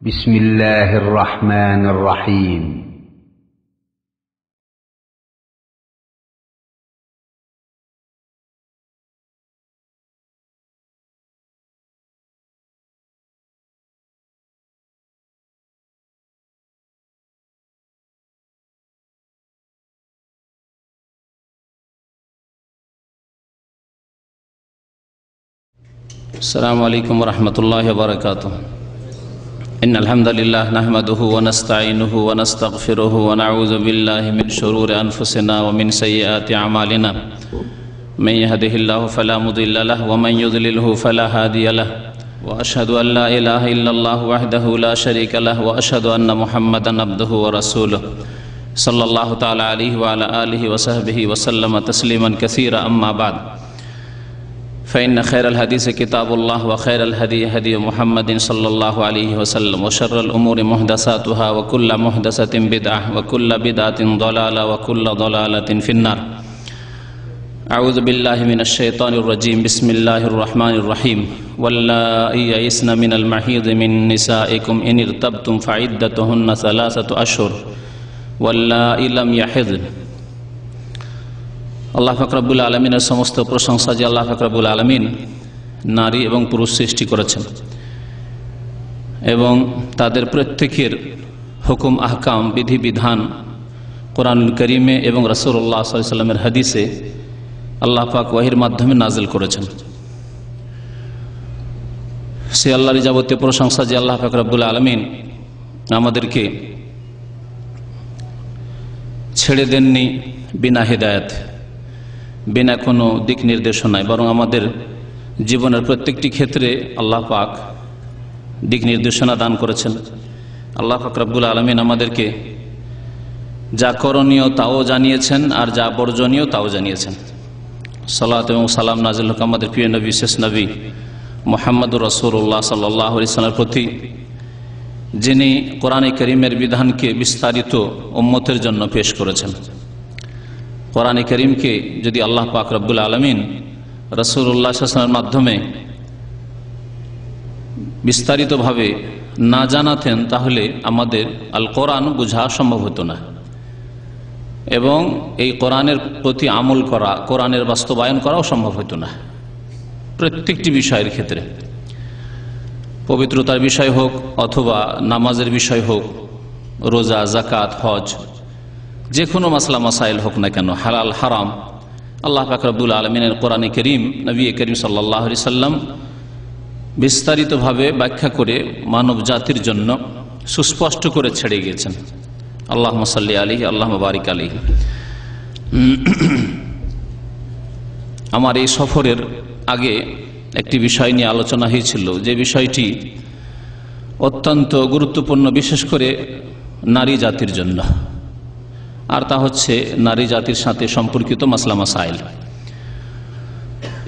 بسم الله الرحمن الرحيم السلام عليكم ورحمة الله وبركاته. إن الحمد لله نحمده ونستعينه ونستغفره ونعوذ بالله من شرور أنفسنا ومن سيئات أعمالنا. من يهده الله فلا مضل له ومن يضلله فلا هادي له. وأشهد أن لا إله إلا الله وحده لا شريك له وأشهد أن محمدا عبده ورسوله صلى الله تعالى عليه وعلى آله وصحبه وسلم تسليما كثيرا. أما بعد فإن خير الحديث كتاب الله وخير الهدي هدي محمد صلى الله عليه وسلم وشر الأمور محدثاتها وكل محدثة بدعة وكل بدعة ضلالة وكل ضلالة في النار. أعوذ بالله من الشيطان الرجيم. بسم الله الرحمن الرحيم. واللائي يئسن من المحيض من نسائكم إن ارتبتم فعدتهن 3 أشهر واللائي لم يحضن। আল্লাহ পাক রব্বুল আলামিনের সমস্ত প্রশংসা যে আল্লাহ পাক রব্বুল আলামিন নারী এবং পুরুষ সৃষ্টি করেছেন এবং তাদের প্রত্যেকের হুকুম আহকাম বিধিবিধান কোরআনুল কারীমে এবং রাসূলুল্লাহ সাল্লাল্লাহু আলাইহি ওয়াসাল্লামের হাদিসে আল্লাহ পাক ওয়াহির মাধ্যমে নাজিল করেছেন। সে আল্লাহর যাবতীয় প্রশংসা যে আল্লাহ পাক রব্বুল আলামিন আমাদেরকে ছেড়ে দেননি বিনা হেদায়েত, বিনা কোনো দিক নির্দেশনায়, বরং আমাদের জীবনের প্রত্যেকটি ক্ষেত্রে আল্লাহ পাক দিক নির্দেশনা দান করেছেন। আল্লাহ পাক রব্বুল আলামিন আমাদেরকে যা করণীয় তাও জানিয়েছেন আর যা বর্জনীয় তাও জানিয়েছেন। সালাত এবং সালাম নাজিল হোক আমাদের প্রিয় নবী, শেষ নবী মুহাম্মদুর রাসূলুল্লাহ সাল্লাল্লাহু আলাইহি ওয়াসাল্লামের প্রতি, যিনি কোরআনে কারীমের বিধানকে বিস্তারিত উম্মতের জন্য পেশ করেছেন। কোরআনে কারীমকে যদি আল্লাহ পাক রব্বুল আলামিন রাসূলুল্লাহ সাল্লাল্লাহু আলাইহি ওয়াসাল্লামের মাধ্যমে বিস্তারিতভাবে না জানাতেন তাহলে আমাদের আল কোরআন বোঝা সম্ভব হতো না এবং এই কোরআনের প্রতি আমল করা, কোরআনের বাস্তবায়ন করাও সম্ভব হতো না। প্রত্যেকটি বিষয়ের ক্ষেত্রে, পবিত্রতার বিষয় হোক অথবা নামাজের বিষয় হোক, রোজা, যাকাত, হজ, যে কোনো মাসলা মাসাইল হোক না কেন, হালাল হারাম, আল্লাহ পাক রব্বুল আলামিনের কোরআনে কারীম নবী করিম সাল্লাল্লাহু আলাইহি সাল্লাম বিস্তারিতভাবে ব্যাখ্যা করে মানব জাতির জন্য সুস্পষ্ট করে ছেড়ে গিয়েছেন। আল্লাহুম্মা সাল্লি আলাইহি আল্লাহুম্মা বারিক আলাইহি। আমার এই সফরের আগে একটি বিষয় নিয়ে আলোচনা হয়েছিল, যে বিষয়টি অত্যন্ত গুরুত্বপূর্ণ বিশেষ করে নারী জাতির জন্য, আর তা হচ্ছে নারী জাতির সাথে সম্পর্কিত মাসলা মাসাইল।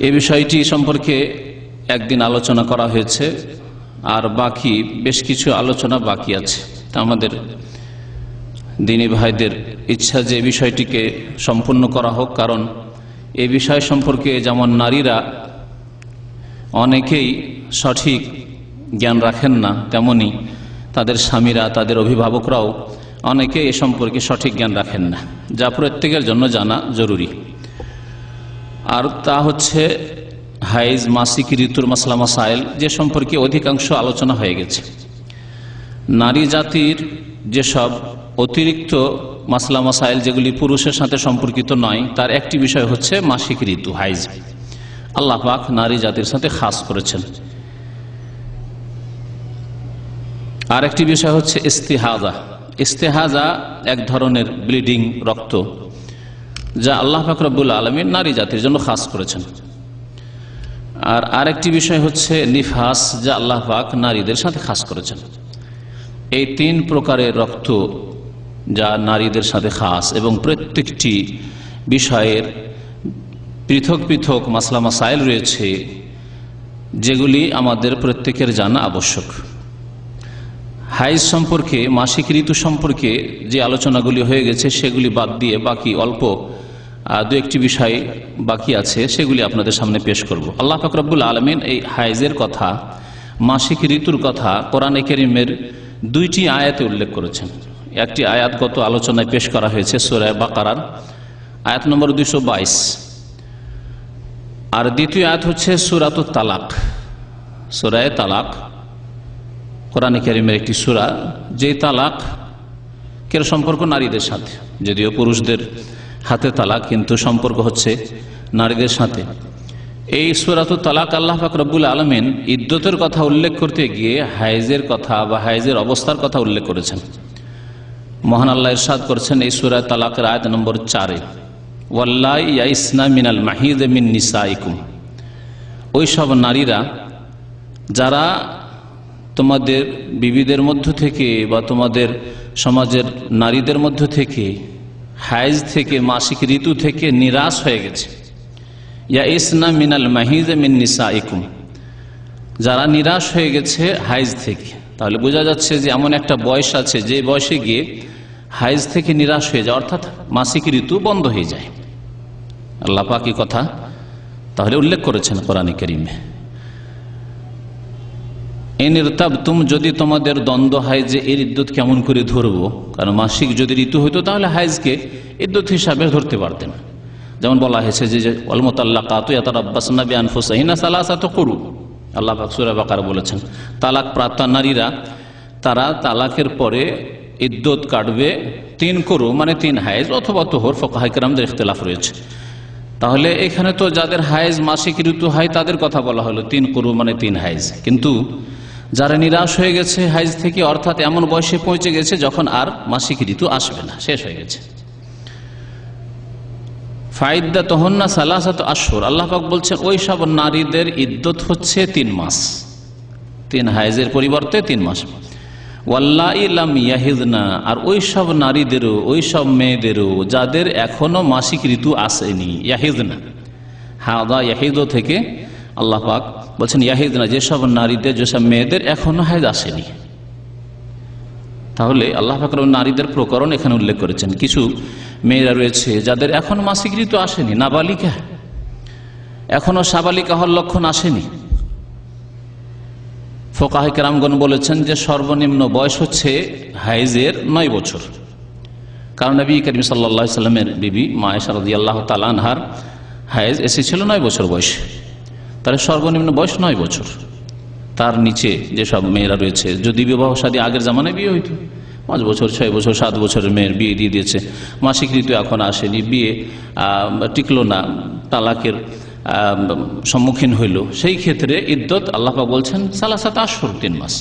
এই বিষয়টি সম্পর্কে একদিন আলোচনা করা হয়েছে আর বাকি বেশ কিছু আলোচনা বাকি আছে। তা আমাদের দ্বীনী ভাইদের ইচ্ছা যে বিষয়টিকে সম্পূর্ণ করা হোক, কারণ এই বিষয় সম্পর্কে যেমন নারীরা অনেকেই সঠিক জ্ঞান রাখেন না, তেমনি তাদের স্বামীরা, তাদের অভিভাবকরাও অনেকে এ সম্পর্কে সঠিক জ্ঞান রাখেন না, যা প্রত্যেকের জন্য জানা জরুরি। আর তা হচ্ছে হাইজ, মাসিক ঋতুর মাসলা মাসাইল, যে সম্পর্কে অধিকাংশ আলোচনা হয়ে গেছে। নারী জাতির যেসব অতিরিক্ত মাসলা মাসাইল যেগুলি পুরুষের সাথে সম্পর্কিত নয়, তার একটি বিষয় হচ্ছে মাসিক ঋতু, হাইজ। আল্লাহ পাক নারী জাতির সাথে খাস করেছেন। আর একটি বিষয় হচ্ছে ইস্তিহাজা। ইস্তেহাজা এক ধরনের ব্লিডিং, রক্ত, যা আল্লাহ পাক রব্বুল আলামিন নারী জাতির জন্য খাস করেছেন। আর আরেকটি বিষয় হচ্ছে নিফাস, যা আল্লাহ পাক নারীদের সাথে খাস করেছেন। এই 3 প্রকারের রক্ত যা নারীদের সাথে খাস, এবং প্রত্যেকটি বিষয়ের পৃথক পৃথক মাসলা মাসাইল রয়েছে যেগুলি আমাদের প্রত্যেকের জানা আবশ্যক। হাইজ সম্পর্কে, মাসিক ঋতু সম্পর্কে যে আলোচনাগুলি হয়ে গেছে সেগুলি বাদ দিয়ে বাকি অল্প 2-1টি বিষয় বাকি আছে, সেগুলি আপনাদের সামনে পেশ করব। আল্লাহ পাক রব্বুল আলামিন এই হাইজের কথা, মাসিক ঋতুর কথা কোরআনে কারীমের দুইটি আয়াতে উল্লেখ করেছেন। একটি আয়াত গত আলোচনায় পেশ করা হয়েছে সূরা বাকারার আয়াত নম্বর 222, আর দ্বিতীয় আয়াত হচ্ছে সূরাতুত তালাক, সূরা তালাক, কোরআন কারীমের একটি সূরা, যে তালাকের সম্পর্ক নারীদের সাথে, যদিও পুরুষদের হাতে তালাক, কিন্তু সম্পর্ক হচ্ছে নারীদের সাথে। এই সূরাতুত তালাক আল্লাহ পাক রব্বুল আলামিন ইদ্দতের কথা উল্লেখ করতে গিয়ে হায়েজের কথা বা হায়েজের অবস্থার কথা উল্লেখ করেছেন। মহান আল্লাহ ইরশাদ করেছেন এই সূরা তালাকের আয়াত নম্বর 4, ওয়াল্লাই ইয়াইসনা মিনাল মাহিদ মিন নিসাইকুম, ওই সব নারীরা যারা তোমাদের বিবিদের মধ্য থেকে বা তোমাদের সমাজের নারীদের মধ্য থেকে হায়েজ থেকে, মাসিক ঋতু থেকে নিরাশ হয়ে গেছে। ইয়াইসনা মিনাল মাহিদ মিন নিসাইকুম, যারা নিরাশ হয়ে গেছে হায়েজ থেকে। তাহলে বোঝা যাচ্ছে যে এমন একটা বয়স আছে যে বয়সে গিয়ে হায়েজ থেকে নিরাশ হয়ে যায়, অর্থাৎ মাসিক ঋতু বন্ধ হয়ে যায়। আল্লাহ পাক এই কথা তাহলে উল্লেখ করেছেন কোরআনে কারীমে। ইন ইরতাবতুম, যদি তোমাদের দ্বন্দ্ব হয় যে এর ইদ্যত কেমন করে ধরবো, কারণ মাসিক যদি ঋতু হইতো তাহলে হায়েজকে ইদ্যত হিসাবে ধরতে পারতেন। যেমন বলা হয়েছে যে ওয়াল মুতাল্লাকাতু ইয়াতারাব্বাসনা বিআনফুসিহিন্না সালাসাতা কুরু, আল্লাহ পাক সূরা বাকারা বলেছেন তালাক প্রাপ্ত নারীরা তারা তালাকের পরে ইদ্যত কাটবে 3 কুরু, মানে 3 হায়েজ অথবা তোহর। ফুকাহায়ে কেরামদের ইখতিলাফ রয়েছে। তাহলে এখানে তো যাদের হায়েজ মাসিক ঋতু হয় তাদের কথা বলা হলো 3 কুরু মানে 3 হায়েজ, কিন্তু যারা নিরাশ হয়ে গেছে হায়েজ থেকে, অর্থাৎ এমন বয়সে পৌঁছে গেছে যখন আর মাসিক ঋতু আসবে না, শেষ হয়ে গেছে, ফাইদ্দাতুহুন্না সালাসাতু আশহুর, আল্লাহ পাক বলছেন ওই সব নারীদের ইদ্যত হচ্ছে 3 মাস, 3 হায়েজের পরিবর্তে 3 মাস। ওয়াল্লাই লাম ইয়াহিদনা, আর ওই সব নারীদেরও, ওই সব মেয়েদেরও যাদের এখনো মাসিক ঋতু আসেনি, ইয়াহিদনা, হাদা ইয়াহিদ থেকে আল্লাহ পাক বলছেন ইয়াহিদনা, যেসব নারীদের, যেসব মেয়েদের এখনো হায়েজ আসেনি। তাহলে আল্লাহ পাক নারীদের প্রকরণ এখানে উল্লেখ করেছেন। কিছু মেয়েরা রয়েছে যাদের এখন মাসিক ঋতু আসেনি, নাবালিকা, এখনো সাবালিকা হওয়ার লক্ষণ আসেনি। ফুকাহায়ে কেরামগণ বলেছেন যে সর্বনিম্ন বয়স হচ্ছে হায়েজের 9 বছর, কারণ নবী করিম সাল্লাল্লাহু আলাইহি সাল্লামের বিবি মা আয়েশা রাদিয়াল্লাহু তাআলা আনহার হায়েজ এসেছিল 9 বছর বয়সে। তাহলে সর্বনিম্ন বয়স 9 বছর। তার নিচে যেসব মেয়েরা রয়েছে, যদি বিবাহ শাদী আগের জামানায় বিয়ে হইতো, 5 বছর 6 বছর 7 বছরের মেয়ের বিয়ে দিয়ে দিয়েছে, মাসিক ঋতু এখন আসেনি, বিয়ে টিকলো না, তালাকের সম্মুখীন হইল, সেই ক্ষেত্রে ইদ্যত আল্লাহ পাক বলছেন সালাসাতা আশহুর, 3 মাস।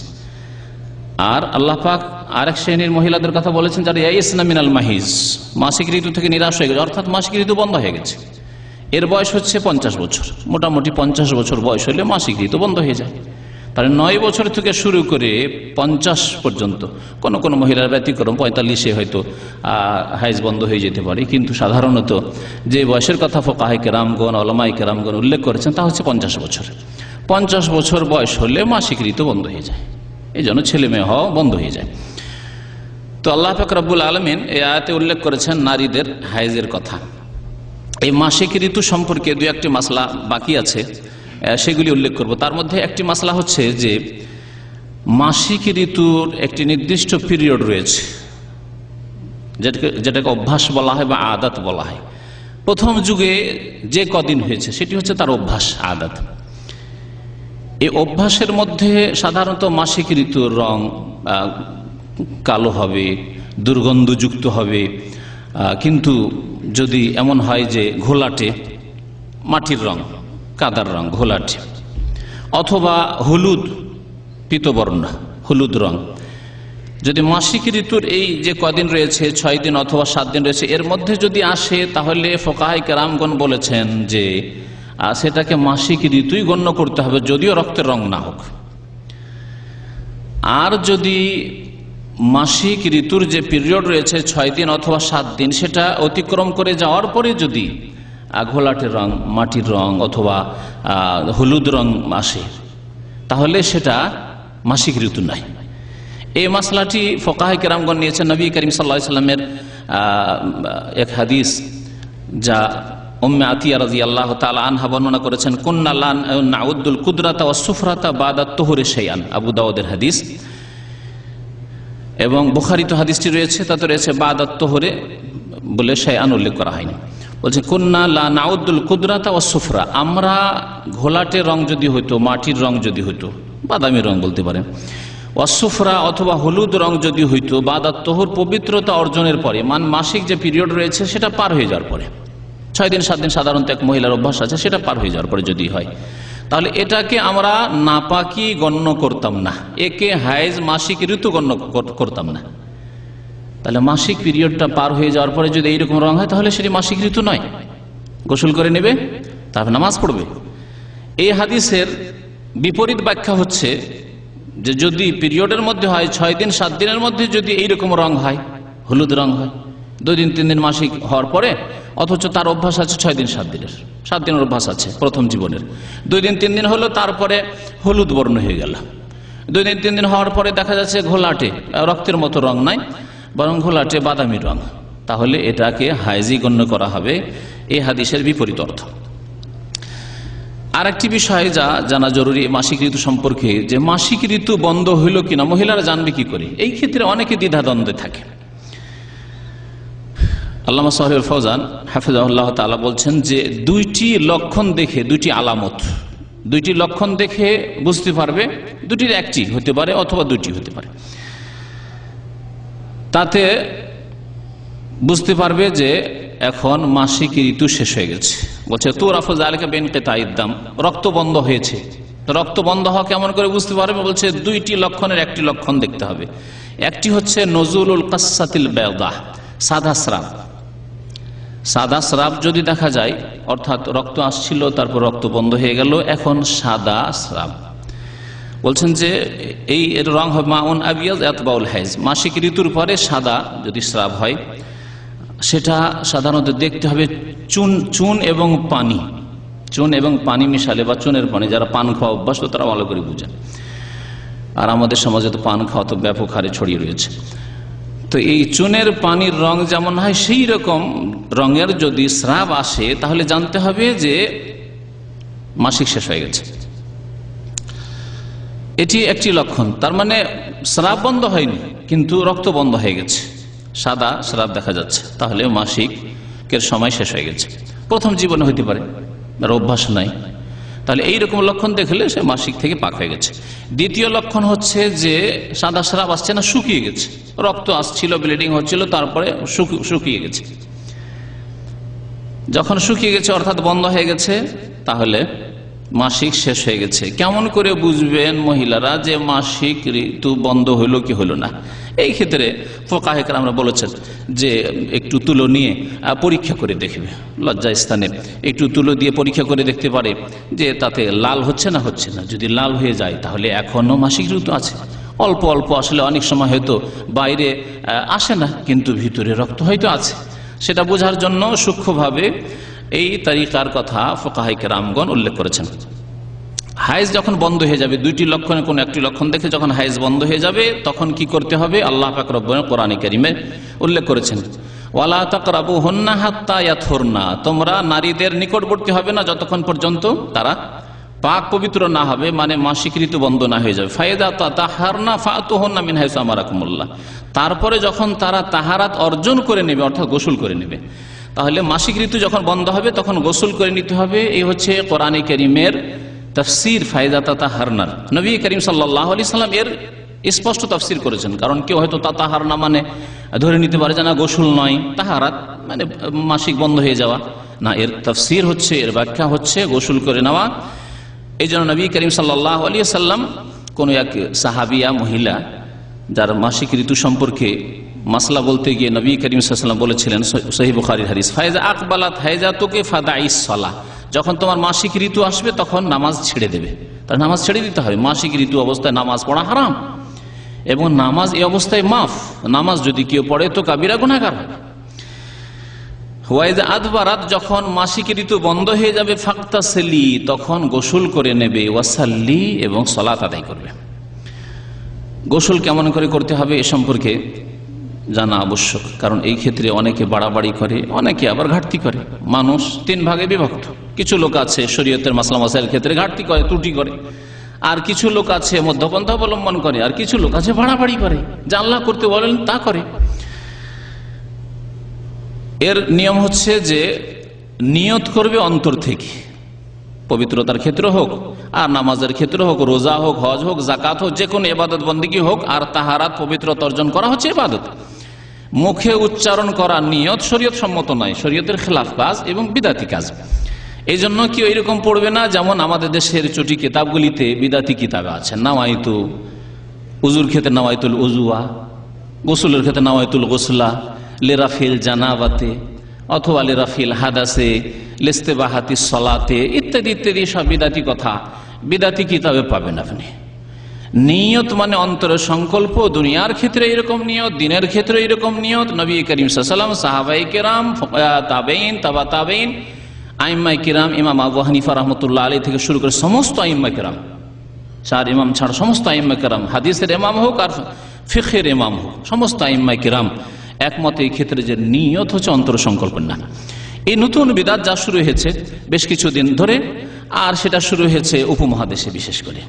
আর আল্লাহ পাক আরেক শ্রেণীর মহিলাদের কথা বলেছেন যারা ইয়াইসনা মিনাল মাহিজ, মাসিক ঋতু থেকে নিরাশ হয়ে গেছে, অর্থাৎ মাসিক ঋতু বন্ধ হয়ে গেছে, এর বয়স হচ্ছে 50 বছর। মোটামুটি 50 বছর বয়স হলে মাসিক ঋতু বন্ধ হয়ে যায়। তাহলে 9 বছর থেকে শুরু করে 50 পর্যন্ত, কোন কোন মহিলার ব্যতিক্রম 45-এ হয়তো হায়েজ বন্ধ হয়ে যেতে পারে, কিন্তু সাধারণত যে বয়সের কথা ফুকাহায়ে কেরামগণ, উলামায়ে কেরামগণ উল্লেখ করেছেন তা হচ্ছে 50 বছর। 50 বছর বয়স হলে মাসিক ঋতু বন্ধ হয়ে যায়, এই জন্য ছেলে মেয়ে হওয়া বন্ধ হয়ে যায়। তো আল্লাহ পাক রব্বুল আলামিন এই আয়াতে উল্লেখ করেছেন নারীদের হায়েজের কথা। এই মাসিক ঋতু সম্পর্কে 2-1টি মাসলা বাকি আছে, সেগুলি উল্লেখ করব। তার মধ্যে একটি মাসলা হচ্ছে যে মাসিক ঋতুর একটি নির্দিষ্ট পিরিয়ড রয়েছে, যেটাকে অভ্যাস বলা হয় বা আদাত বলা হয়। প্রথম যুগে যে কদিন হয়েছে সেটি হচ্ছে তার অভ্যাস, আদাত। এই অভ্যাসের মধ্যে সাধারণত মাসিক ঋতুর রং কালো হবে, দুর্গন্ধযুক্ত হবে, কিন্তু যদি এমন হয় যে ঘোলাটে, মাটির রং, কাদার রং, ঘোলাটে, অথবা হলুদ, পীতবর্ণ হলুদ রং, যদি মাসিক ঋতুর এই যে কদিন রয়েছে 6 দিন অথবা 7 দিন রয়েছে এর মধ্যে যদি আসে, তাহলে ফুকাহায়ে কেরামগণ বলেছেন যে সেটাকে মাসিক ঋতুই গণ্য করতে হবে, যদিও রক্তের রং না হোক। আর যদি মাসিক ঋতুর যে পিরিয়ড রয়েছে 6 দিন অথবা 7 দিন, সেটা অতিক্রম করে যাওয়ার পরে যদি ঘোলাটে রং, মাটির রং অথবা হলুদ রং আসে, তাহলে সেটা মাসিক ঋতু নাই। এই মাসলাটি ফুকাহায়ে কেরামগণ নিয়েছেন নবী করিম সাল্লাল্লাহু আলাইহি সাল্লামের এক হাদিস, যা উম্মে আতিয়া রাদিয়াল্লাহু তাআলা আনহা বর্ণনা করেছেন, কুন্না লা নাউদ্দুল কুদরাতা ওয়াস সুফরাতা বাদা তুহুরি শাইআন, আবু দাউদের হাদিস। এবং বুখারীতে হাদিসটি রয়েছে, তাতে রয়েছে বাদাত তোহরে বলে শাইআন উল্লেখ করা হয়নি। বলছে কুন্না লা নাউদ্দুল কুদরাতা ওয়াস সুফরা, আমরা ঘোলাটে রং যদি হইতো, মাটির রং যদি হইতো, বাদামি রং বলতে পারেন, ওয়াস সুফরা অথবা হলুদ রং যদি হইতো বাদাত তোহর পবিত্রতা অর্জনের পরে, মাসিক যে পিরিয়ড রয়েছে সেটা পার হয়ে যাওয়ার পরে, 6 দিন 7 দিন সাধারণত এক মহিলার অভ্যাস আছে, সেটা পার হয়ে যাওয়ার পরে যদি হয়, তাহলে এটাকে আমরা নাপাকি গণ্য করতাম না, একে হায়েজ মাসিক ঋতু গণ্য করতাম না। তাহলে মাসিক পিরিয়ডটা পার হয়ে যাওয়ার পরে যদি এইরকম রং হয় তাহলে সেটি মাসিক ঋতু নয়, গোসল করে নেবে, তারপর নামাজ পড়বে। এই হাদিসের বিপরীত ব্যাখ্যা হচ্ছে যে যদি পিরিয়ডের মধ্যে হয় 6 দিন 7 দিনের মধ্যে যদি এইরকম রং হয়, হলুদ রং হয়, 2 দিন 3 দিন মাসিক হওয়ার পরে, অথচ তার অভ্যাস আছে 6 দিন 7 দিনের, 7 দিনের অভ্যাস আছে প্রথম জীবনের, 2 দিন 3 দিন হলো, তারপরে হলুদ বর্ণ হয়ে গেল, 2 দিন 3 দিন হওয়ার পরে দেখা যাচ্ছে ঘোলাটে, রক্তের মতো রং নাই, বরং ঘোলাটে বাদামি রং, তাহলে এটাকে হাইজি গণ্য করা হবে। এই হাদিসের বিপরীত অর্থ। আর একটি বিষয় যা জানা জরুরি মাসিক ঋতু সম্পর্কে, যে মাসিক ঋতু বন্ধ হইল কিনা মহিলারা জানবে কি করে, এই ক্ষেত্রে অনেকে দ্বিধাদ্বন্দ্বে থাকে। আল্লামা সালেহ ফৌজান হাফিজাহুল্লাহ তাআলা বলছেন যে 2টি লক্ষণ দেখে, 2টি আলামত, 2টি লক্ষণ দেখে বুঝতে পারবে, 2টির একটি হতে পারে অথবা 2টি হতে পারে, তাতে বুঝতে পারবে যে এখন মাসিক ঋতু শেষ হয়ে গেছে। বলছে তুরাফু যালিকা বিনকিতাইদ দাম, রক্ত বন্ধ হয়েছে। রক্ত বন্ধ হওয়া কেমন করে বুঝতে পারবে? বলছে 2টি লক্ষণের একটি লক্ষণ দেখতে হবে। একটি হচ্ছে নজুলুল কাসসাতিল বাইদা, সাদা স্রাব। সাদা স্রাব যদি দেখা যায়, অর্থাৎ রক্ত আসছিল তারপর রক্ত বন্ধ হয়ে গেল, এখন সাদা স্রাব। বলছেন যে এই এর রং হবে মাউন আবিয়াজ ইয়াতবাউল হাইজ, মাসিক ঋতুর পরে সাদা যদি স্রাব হয়, সেটা সাধারণত দেখতে হবে চুন এবং পানি, চুন এবং পানি মিশালে, বা চুনের পানি, যারা পান খাওয়া অভ্যস্ত তারা ভালো করে বুঝেন, আর আমাদের সমাজে তো পান খাওয়া তো ব্যাপক হারে ছড়িয়ে রয়েছে। তো এই চুনের পানির রং যেমন হয় সেই রকম রঙের যদি স্রাব আসে, তাহলে জানতে হবে যে মাসিক শেষ হয়ে গেছে। এটি একটি লক্ষণ, তার মানে স্রাব বন্ধ হয়নি কিন্তু রক্ত বন্ধ হয়ে গেছে, সাদা স্রাব দেখা যাচ্ছে, তাহলে মাসিকের সময় শেষ হয়ে গেছে। প্রথম জীবনে হইতে পারে, আর অভ্যাস নাই, তাহলে এইরকম লক্ষণ দেখলে সে মাসিক থেকে পাক হয়ে গেছে। দ্বিতীয় লক্ষণ হচ্ছে যে সাদা স্রাব আসছে না, শুকিয়ে গেছে, রক্ত আসছিল, ব্লিডিং হচ্ছিল, তারপরে শুকিয়ে গেছে। যখন শুকিয়ে গেছে অর্থাৎ বন্ধ হয়ে গেছে, তাহলে মাসিক শেষ হয়ে গেছে। কেমন করে বুঝবেন মহিলারা যে মাসিক ঋতু বন্ধ হইল কি হইল না? এই ক্ষেত্রে ফুকাহে কেরামরা বলেছেন যে একটু তুলো নিয়ে পরীক্ষা করে দেখবে, লজ্জা স্থানে একটু তুলো দিয়ে পরীক্ষা করে দেখতে পারে যে তাতে লাল হচ্ছে না হচ্ছে না। যদি লাল হয়ে যায় তাহলে এখনো মাসিক ঋতু আছে। অল্প অল্প আসলে অনেক সময় হয়তো বাইরে আসে না, কিন্তু ভিতরে রক্ত হয়তো আছে। সেটা বোঝার জন্য সূক্ষ্মভাবে এই তারিকার কথা ফুকাহে কেরামগণ উল্লেখ করেছেন। হাইজ যখন বন্ধ হয়ে যাবে, 2টি লক্ষণে কোনো একটি লক্ষণ দেখে যখন হাইজ বন্ধ হয়ে যাবে, তখন কি করতে হবে? আল্লাহ পাক রব্বুল কোরআনে কারীমে উল্লেখ করেছেন, ওয়ালা তাকরাবুহুন্না হাত্তা ইয়াতহুরনা, তোমরা নারীদের নিকটবর্তী হবে না যতক্ষণ পর্যন্ত তারা পাক পবিত্র না হবে, মানে মাসিক ঋতু বন্ধ না হয়ে যাবে। ফায়দা তাতাহারনা ফাতুহুন্না মিন হাইসু আমারাকুমুল্লাহ, তারপরে যখন তারা তাহারাত অর্জন করে নেবে, অর্থাৎ গোসল করে নেবে। তাহলে মাসিক ঋতু যখন বন্ধ হবে তখন গোসল করে নিতে হবে। এই হচ্ছে কোরআনে কারীমের তাফসীর ফায়দা তাতাহারনার। নবী করিম সাল্লাল্লাহু আলাইহি সাল্লাম এর স্পষ্ট তাফসীর করেছেন। কারণ কেউ হয়তো তাতাহারনা মানে ধরে নিতে পারে যে না গোসল নয়, তাহারাত মানে মাসিক বন্ধ হয়ে যাওয়া, না, এর তাফসীর হচ্ছে, এর ব্যাখ্যা হচ্ছে গোসল করে নেওয়া। এই জন্য নবী করিম সাল্লাল্লাহু আলাইহি সাল্লাম কোন এক সাহাবিয়া মহিলা যার মাসিক ঋতু সম্পর্কে মাসলা বলতে গিয়ে নবী করিম সাল্লাল্লাহু আলাইহি ওয়াসাল্লাম বলেছিলেন, সহিহ বুখারীর হাদিস, ফাইজা আকবালাত হাইজাতুকে ফাদাইস সালাহ, যখন তোমার মাসিক ঋতু আসবে তখন নামাজ ছেড়ে দেবে। তাহলে নামাজ ছেড়ে দিতে হবে। মাসিক ঋতু অবস্থায় নামাজ পড়া হারাম, এবং নামাজ এই অবস্থায় মাফ। নামাজ যদি কেউ পড়ে তো কাবিরা গুনাহগার হবে। ওয়াইজা আদবারাত, যখন মাসিক ঋতু বন্ধ হয়ে যাবে, ফাক্তাসিলি, তখন গোসল করে নেবে, ওয়াসাল্লি, এবং সালাত আদায় করবে। গোসল কেমন করে করতে হবে এ সম্পর্কে জানা আবশ্যক, কারণ এই ক্ষেত্রে অনেকে বাড়াবাড়ি করে, অনেকে আবার ঘাটতি করে। মানুষ 3 ভাগে বিভক্ত। কিছু লোক আছে শরীয়তের মাসলা মাসাইলের ক্ষেত্রে ঘাটতি করে, ত্রুটি করে, আর কিছু লোক আছে মধ্যপন্থা অবলম্বন করে, আর কিছু লোক আছে বাড়াবাড়ি করে, যা আল্লাহ করতে বলেন তা করে। এর নিয়ম হচ্ছে যে নিয়ত করবে অন্তর থেকে, পবিত্রতার ক্ষেত্রে হোক আর নামাজের ক্ষেত্রে হোক, রোজা হোক, হজ হোক, জাকাত হোক, যে কোনো ইবাদত বন্দেগী হোক। আর তাহারাত পবিত্রতা অর্জন করা হচ্ছে ইবাদত। মুখে উচ্চারণ করা নিয়ত শরীয়ত সম্মত নয়, শরীয়তের খেলাফ কাজ এবং বিদাতি কাজ। এই জন্য কেউ এরকম পড়বে না যেমন আমাদের দেশের চটি কিতাবগুলিতে বিদাতি কিতাবে আছে, নাওয়াইতু, উজুর ক্ষেত্রে নাওয়াইতুল উজুয়া, গোসলের ক্ষেত্রে নাওয়াইতুল গোসলা, লেরাফিল জানাবাতে অথবা লেরাফিল হাদাসে, লিস্তেবাহাতি সলাতে ইত্যাদি ইত্যাদি সব বিদাতি কথা বিদাতি কিতাবে পাবেন আপনি। নিয়ত মানে অন্তরের সংকল্প। দুনিয়ার ক্ষেত্রে এরকম নিয়ত, দিনের ক্ষেত্রে এরকম নিয়ত। নবী করিম সাল্লাল্লাহু আলাইহি ওয়াসাল্লাম, সাহাবায়ে কেরাম, তাবেঈন, তাবা তাবেঈন, আইম্মায়ে কেরাম, ইমাম আবু হানিফা রাহমাতুল্লাহ আলাইহি থেকে শুরু করে সমস্ত আইম্মায়ে কেরাম, চার ইমাম ছাড়া সমস্ত আইম্মায়ে কেরাম, হাদিসের ইমাম হোক আর ফিকহের ইমাম হোক, সমস্ত আইম্মায়ে কেরাম একমত এই ক্ষেত্রে যে নিয়ত হচ্ছে অন্তর সংকল্পের নাম। এই নতুন বিদআত যা শুরু হয়েছে বেশ কিছুদিন ধরে, আর সেটা শুরু হয়েছে উপমহাদেশে, বিশেষ করে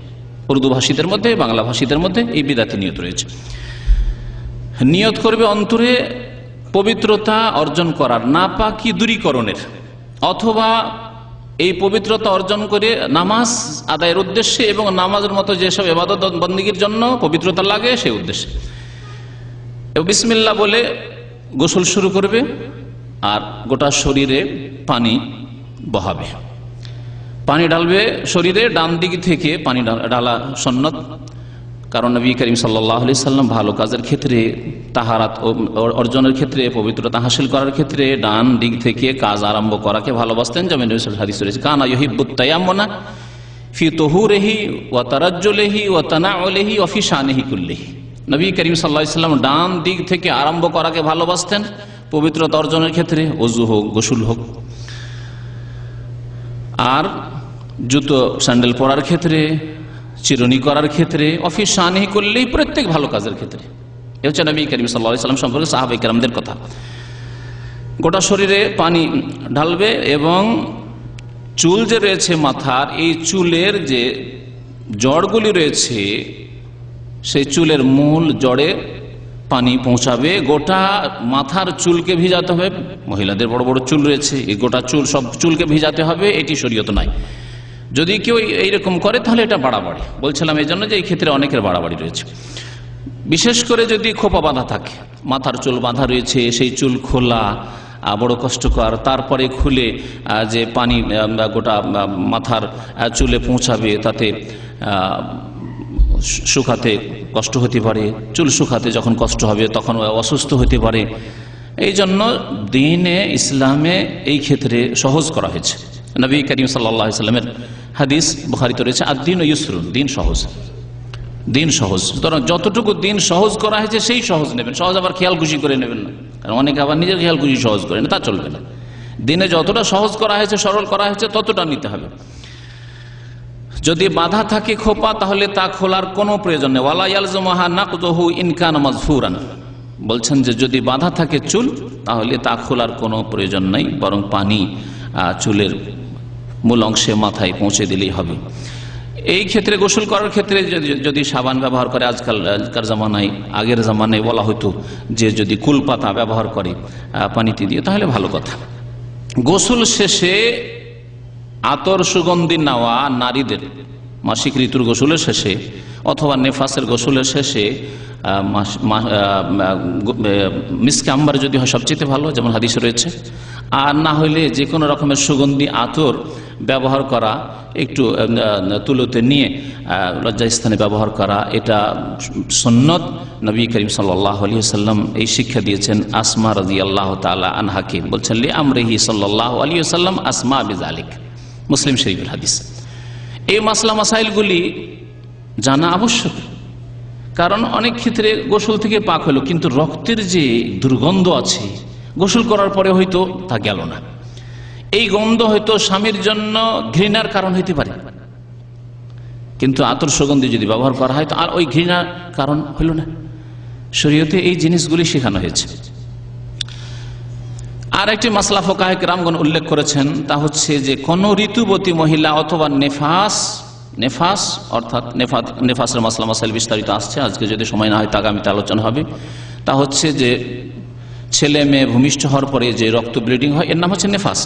উর্দু ভাষীদের মধ্যে, বাংলা ভাষীদের মধ্যে এই বিদআতি নিয়ত রয়েছে। নিয়ত করবে অন্তরে পবিত্রতা অর্জন করার, নাপাকি দূরীকরণের, অথবা এই পবিত্রতা অর্জন করে নামাজ আদায়ের উদ্দেশ্যে এবং নামাজের মতো যেসব ইবাদত বন্দেগীর জন্য পবিত্রতা লাগে সেই উদ্দেশ্যে। বিসমিল্লাহ বলে গোসল শুরু করবে আর গোটা শরীরে পানি বহাবে, পানি ঢালবে শরীরে, ডান দিক থেকে পানি ঢালা সুন্নাত। কারণ নবী করিম সাল্লাল্লাহু আলাইহি সাল্লাম ভালো কাজের ক্ষেত্রে, তাহারাত অর্জনের ক্ষেত্রে, পবিত্রতা হাসিল করার ক্ষেত্রে ডান দিক থেকে কাজ আরম্ভ করাকে ভালোবাসতেন। যেমন হাদিস রয়েছে, কানা ইউহিব্বুত তায়াম্মুনা ফি তুহুরিহি ওয়া তারাজ্জুলিহি ওয়া তানাউলিহি ওয়া ফি শানিহি কুল্লিহি। নবী করিম সাল্লাল্লাহু আলাইহি সাল্লাম ডান দিক থেকে আরম্ভ করাকে ভালোবাসতেন পবিত্রতা অর্জনের ক্ষেত্রে, ওযু হোক, গোসল হোক, আর জুতো স্যান্ডেল পরার ক্ষেত্রে, চিরুনি করার ক্ষেত্রে, অফিস শানিহি করলেই প্রত্যেক ভালো কাজের ক্ষেত্রে। এ হচ্ছে নবী করিম সাল্লাল্লাহু আলাইহি সাল্লাম সম্পর্কে সাহাবায়ে কেরামদের কথা। গোটা শরীরে পানি ঢালবে এবং চুল যে রয়েছে মাথার, এই চুলের যে জড়গুলি রয়েছে সেই চুলের মূল জড়ে পানি পৌঁছাবে। গোটা মাথার চুলকে ভিজাতে হবে। মহিলাদের বড় বড় চুল রয়েছে, এই গোটা চুল, সব চুলকে ভিজাতে হবে, এটি শরীয়ত নাই। যদি কেউ এইরকম করে তাহলে এটা বাড়াবাড়ি। বলছিলাম এই জন্য যে এই ক্ষেত্রে অনেকের বাড়াবাড়ি রয়েছে, বিশেষ করে যদি খোপা বাঁধা থাকে, মাথার চুল বাঁধা রয়েছে, সেই চুল খোলা বড় কষ্টকর, তারপরে খুলে যে পানি গোটা মাথার চুলে পৌঁছাবে, তাতে শুকাতে কষ্ট হতে পারে, চুল শুকাতে যখন কষ্ট হবে তখন অসুস্থ হতে পারে। এই জন্য দ্বীনে ইসলামে এই ক্ষেত্রে সহজ করা হয়েছে। নবী করিম সাল্লাল্লাহু আলাইহি ওয়াসাল্লামের হাদিস বুখারীতে রয়েছে, আদ-দীন ইউসরুন, দিন সহজ, দিন সহজ। সুতরাং যতটুকু দিন সহজ করা হয়েছে সেই সহজ নেবেন, সহজ আবার খেয়াল খুশি করে নেবেন না, কারণ অনেকে আবার নিজের খেয়াল খুশি সহজ করে না, তা চলবে না। দিনে যতটা সহজ করা হয়েছে, সরল করা হয়েছে, ততটা নিতে হবে। যদি বাধা থাকে খোপা, তাহলে তা খোলার কোনো প্রয়োজন নেই। ওয়ালা ইয়ালজামুহা নাকযুহু ইন কানা মাজফুরান, বলছেন যে যদি বাধা থাকে চুল, তাহলে তা খোলার কোনো প্রয়োজন নেই, বরং পানি চুলের মূল অংশে মাথায় পৌঁছে দিলেই হবে। এই ক্ষেত্রে গোসল করার ক্ষেত্রে যদি সাবান ব্যবহার করে, আজকালকার জামানায়, আগের জামানায় বলা হতো যে যদি কুলপাতা ব্যবহার করে পানিতে দিয়ে, তাহলে ভালো কথা। গোসল শেষে আতর সুগন্ধি নেওয়া নারীদের মাসিক ঋতুর গোসলের শেষে অথবা নেফাসের গোসলের শেষে মিসকে আম্বার যদি হয় সবচেয়ে ভালো, যেমন হাদিসে রয়েছে। আর না হইলে যে কোনো রকমের সুগন্ধি আতর ব্যবহার করা, একটু তুলোতে নিয়ে লজ্জাস্থানে ব্যবহার করা, এটা সুন্নত। নবী করিম সাল্লাল্লাহু আলাইহি ওয়াসাল্লাম এই শিক্ষা দিয়েছেন আসমা রাদিয়াল্লাহু তাআলা আনহাকে, বলছেন লি আমরিহি সাল্লাল্লাহু আলাইহি ওয়াসাল্লাম আসমা বিযালিক, মুসলিম শরীফের হাদিস। এই মাসলা মাসাইলগুলি জানা আবশ্যক, কারণ অনেক ক্ষেত্রে গোসল থেকে পাক হলো কিন্তু রক্তের যে দুর্গন্ধ আছে গোসল করার পরে হয়তো তা গেল না। এই গন্ধ হয়তো স্বামীর জন্য ঘৃণার কারণ হইতে পারে, কিন্তু আতর সুগন্ধি যদি ব্যবহার করা হয় তো আর ওই ঘৃণার কারণ হইল না। শরীয়তে এই জিনিসগুলি শেখানো হয়েছে। আর একটি মাসলা ফুকাহে কেরামগণ উল্লেখ করেছেন, তা হচ্ছে যে কোন ঋতুবতী মহিলা অথবা নেফাস নেফাস অর্থাৎ নেফাসের মাসলা মাসাইল বিস্তারিত আসছে, আজকে যদি সময় না হয় তা আগামীতে আলোচনা হবে। তা হচ্ছে যে ছেলে মেয়ে ভূমিষ্ঠ হওয়ার পরে যে রক্ত ব্লিডিং হয়, এর নাম হচ্ছে নেফাস।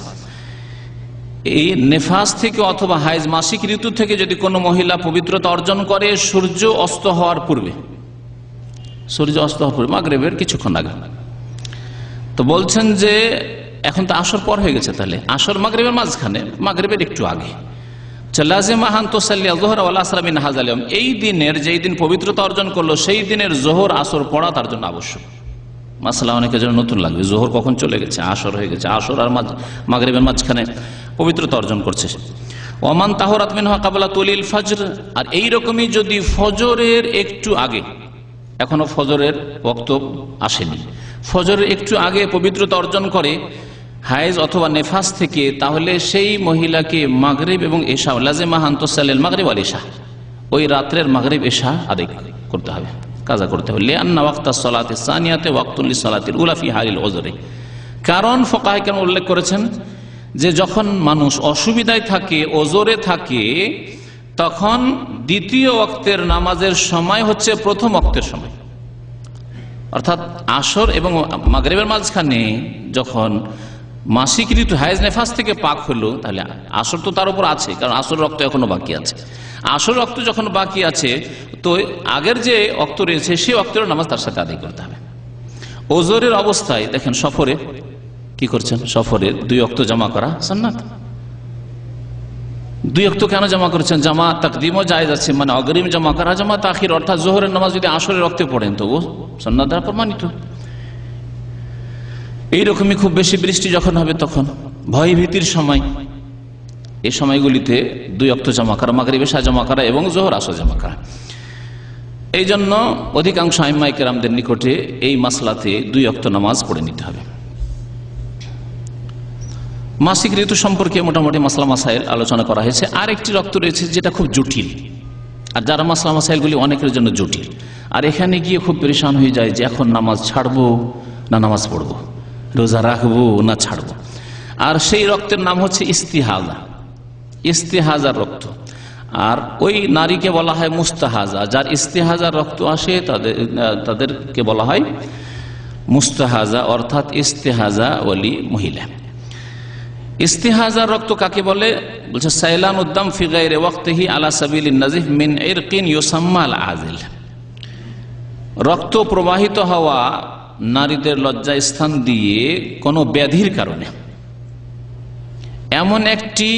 এই নেফাস থেকে অথবা হাইজ মাসিক ঋতু থেকে যদি কোনো মহিলা পবিত্রতা অর্জন করে সূর্য অস্ত হওয়ার পূর্বে, মাগরিবের কিছুক্ষণ আগে, তো বলছেন যে এখন তো আসর পর হয়ে গেছে, তাহলে আসর মাগরিবের মাঝখানে, মাগরিবের একটু আগে, এই দিনের যেই দিন পবিত্রতা অর্জন করলো সেই দিনের জোহর আসর পড়া তার জন্য আবশ্যক। মাসলা অনেকের জন্য নতুন লাগবে, জোহর কখন চলে গেছে, আসর হয়ে গেছে, আসর আর মাগরিবের মাঝখানে পবিত্রতা অর্জন করছে। ওমান তাহরাত মিনহা কাবলা তুলিল ফজর, আর এইরকমই যদি ফজরের একটু আগে, এখনো ফজরের ওয়াক্ত আসেনি, ফজরের একটু আগে পবিত্রতা অর্জন করে হাইজ অথবা নেফাস থেকে, তাহলে সেই মহিলাকে মাগরিব এবং এশা লাজিমা হান্তুসাল্লিল মাগরিব ওয়াল ইশা, ওই রাত্রের মাগরিব এশা আদায় করতে হবে, কাজা করতে হবে। লিআন্না ওয়াক্তাস সালাতিস সানিয়াতে ওয়াক্তুল লিসসালাতিল উলা ফি হালিল উযরি, কারণ ফুকাহা কেরাম উল্লেখ করেছেন যে যখন মানুষ অসুবিধায় থাকে, ওজরে থাকে, তখন দ্বিতীয় ওয়াক্তের নামাজের সময় হচ্ছে প্রথম ওয়াক্তের সময়, অর্থাৎ আসর এবং মাগরিবের মাঝখানে যখন মাসিক ঋতু হায়েজ নেফাস থেকে পাক হলো, তাহলে আসর তো তার উপর আছে, কারণ আসর রক্ত এখনো বাকি আছে। আসর রক্ত যখন বাকি আছে, তো আগের যে অক্ত রয়েছে সেই অক্তের নামাজ তার সাথে আদায় করতে হবে। ওজরের অবস্থায় দেখেন, সফরে কি করছেন, সফরে 2 অক্ত জমা করা সুন্নাত। 2 অক্ত কেন জমা করেছেন? জামা তাকদিমও জায়েজ আছে, মানে অগ্রিম জমা করা, জামা তাখির অর্থাৎ জোহরের নামাজ যদি আসরের রক্তে পড়েন তো ও সুন্নাত দ্বারা প্রমাণিত। এইরকমই খুব বেশি বৃষ্টি যখন হবে, তখন ভয় ভীতির সময়, এই সময়গুলিতে 2 অক্ত জমা করা, মাগরিব এশা জমা করা এবং জোহর আসর জমা করা। এই জন্য অধিকাংশ আইম্মায়ে কেরামদের নিকটে এই মাসলাতে 2 অক্ত নামাজ পড়ে নিতে হবে। মাসিক ঋতু সম্পর্কে মোটামুটি মাসলা মাসাইল আলোচনা করা হয়েছে। আর একটি রক্ত রয়েছে যেটা খুব জটিল, আর যারা মাসলা মাসাইলগুলি অনেকের জন্য জটিল, আর এখানে গিয়ে খুব পরেশান হয়ে যায় যে এখন নামাজ ছাড়বো না নামাজ পড়বো, রোজা রাখবো না ছাড়বো। আর সেই রক্তের নাম হচ্ছে ইস্তিহাজা, ইস্তিহাজার রক্ত। আর ওই নারীকে বলা হয় মুস্তাহাজা, যার ইস্তিহাজার রক্ত আসে তাদেরকে বলা হয় মুস্তাহাজা, অর্থাৎ ইস্তিহাজা ওয়ালি মহিলা। ইস্তিহাজার রক্ত কাকে বলে? বলছে সাইলান উদ্দাম ফি গায়রি ওয়াক্তিহি আলা সাবিলিন নাজিফ মিন ইরকিন ইউসাম্মা আল আজিল, রক্ত প্রবাহিত হওয়া নারীদের লজ্জা স্থান দিয়ে কোনো ব্যাধির কারণে, এমন একটি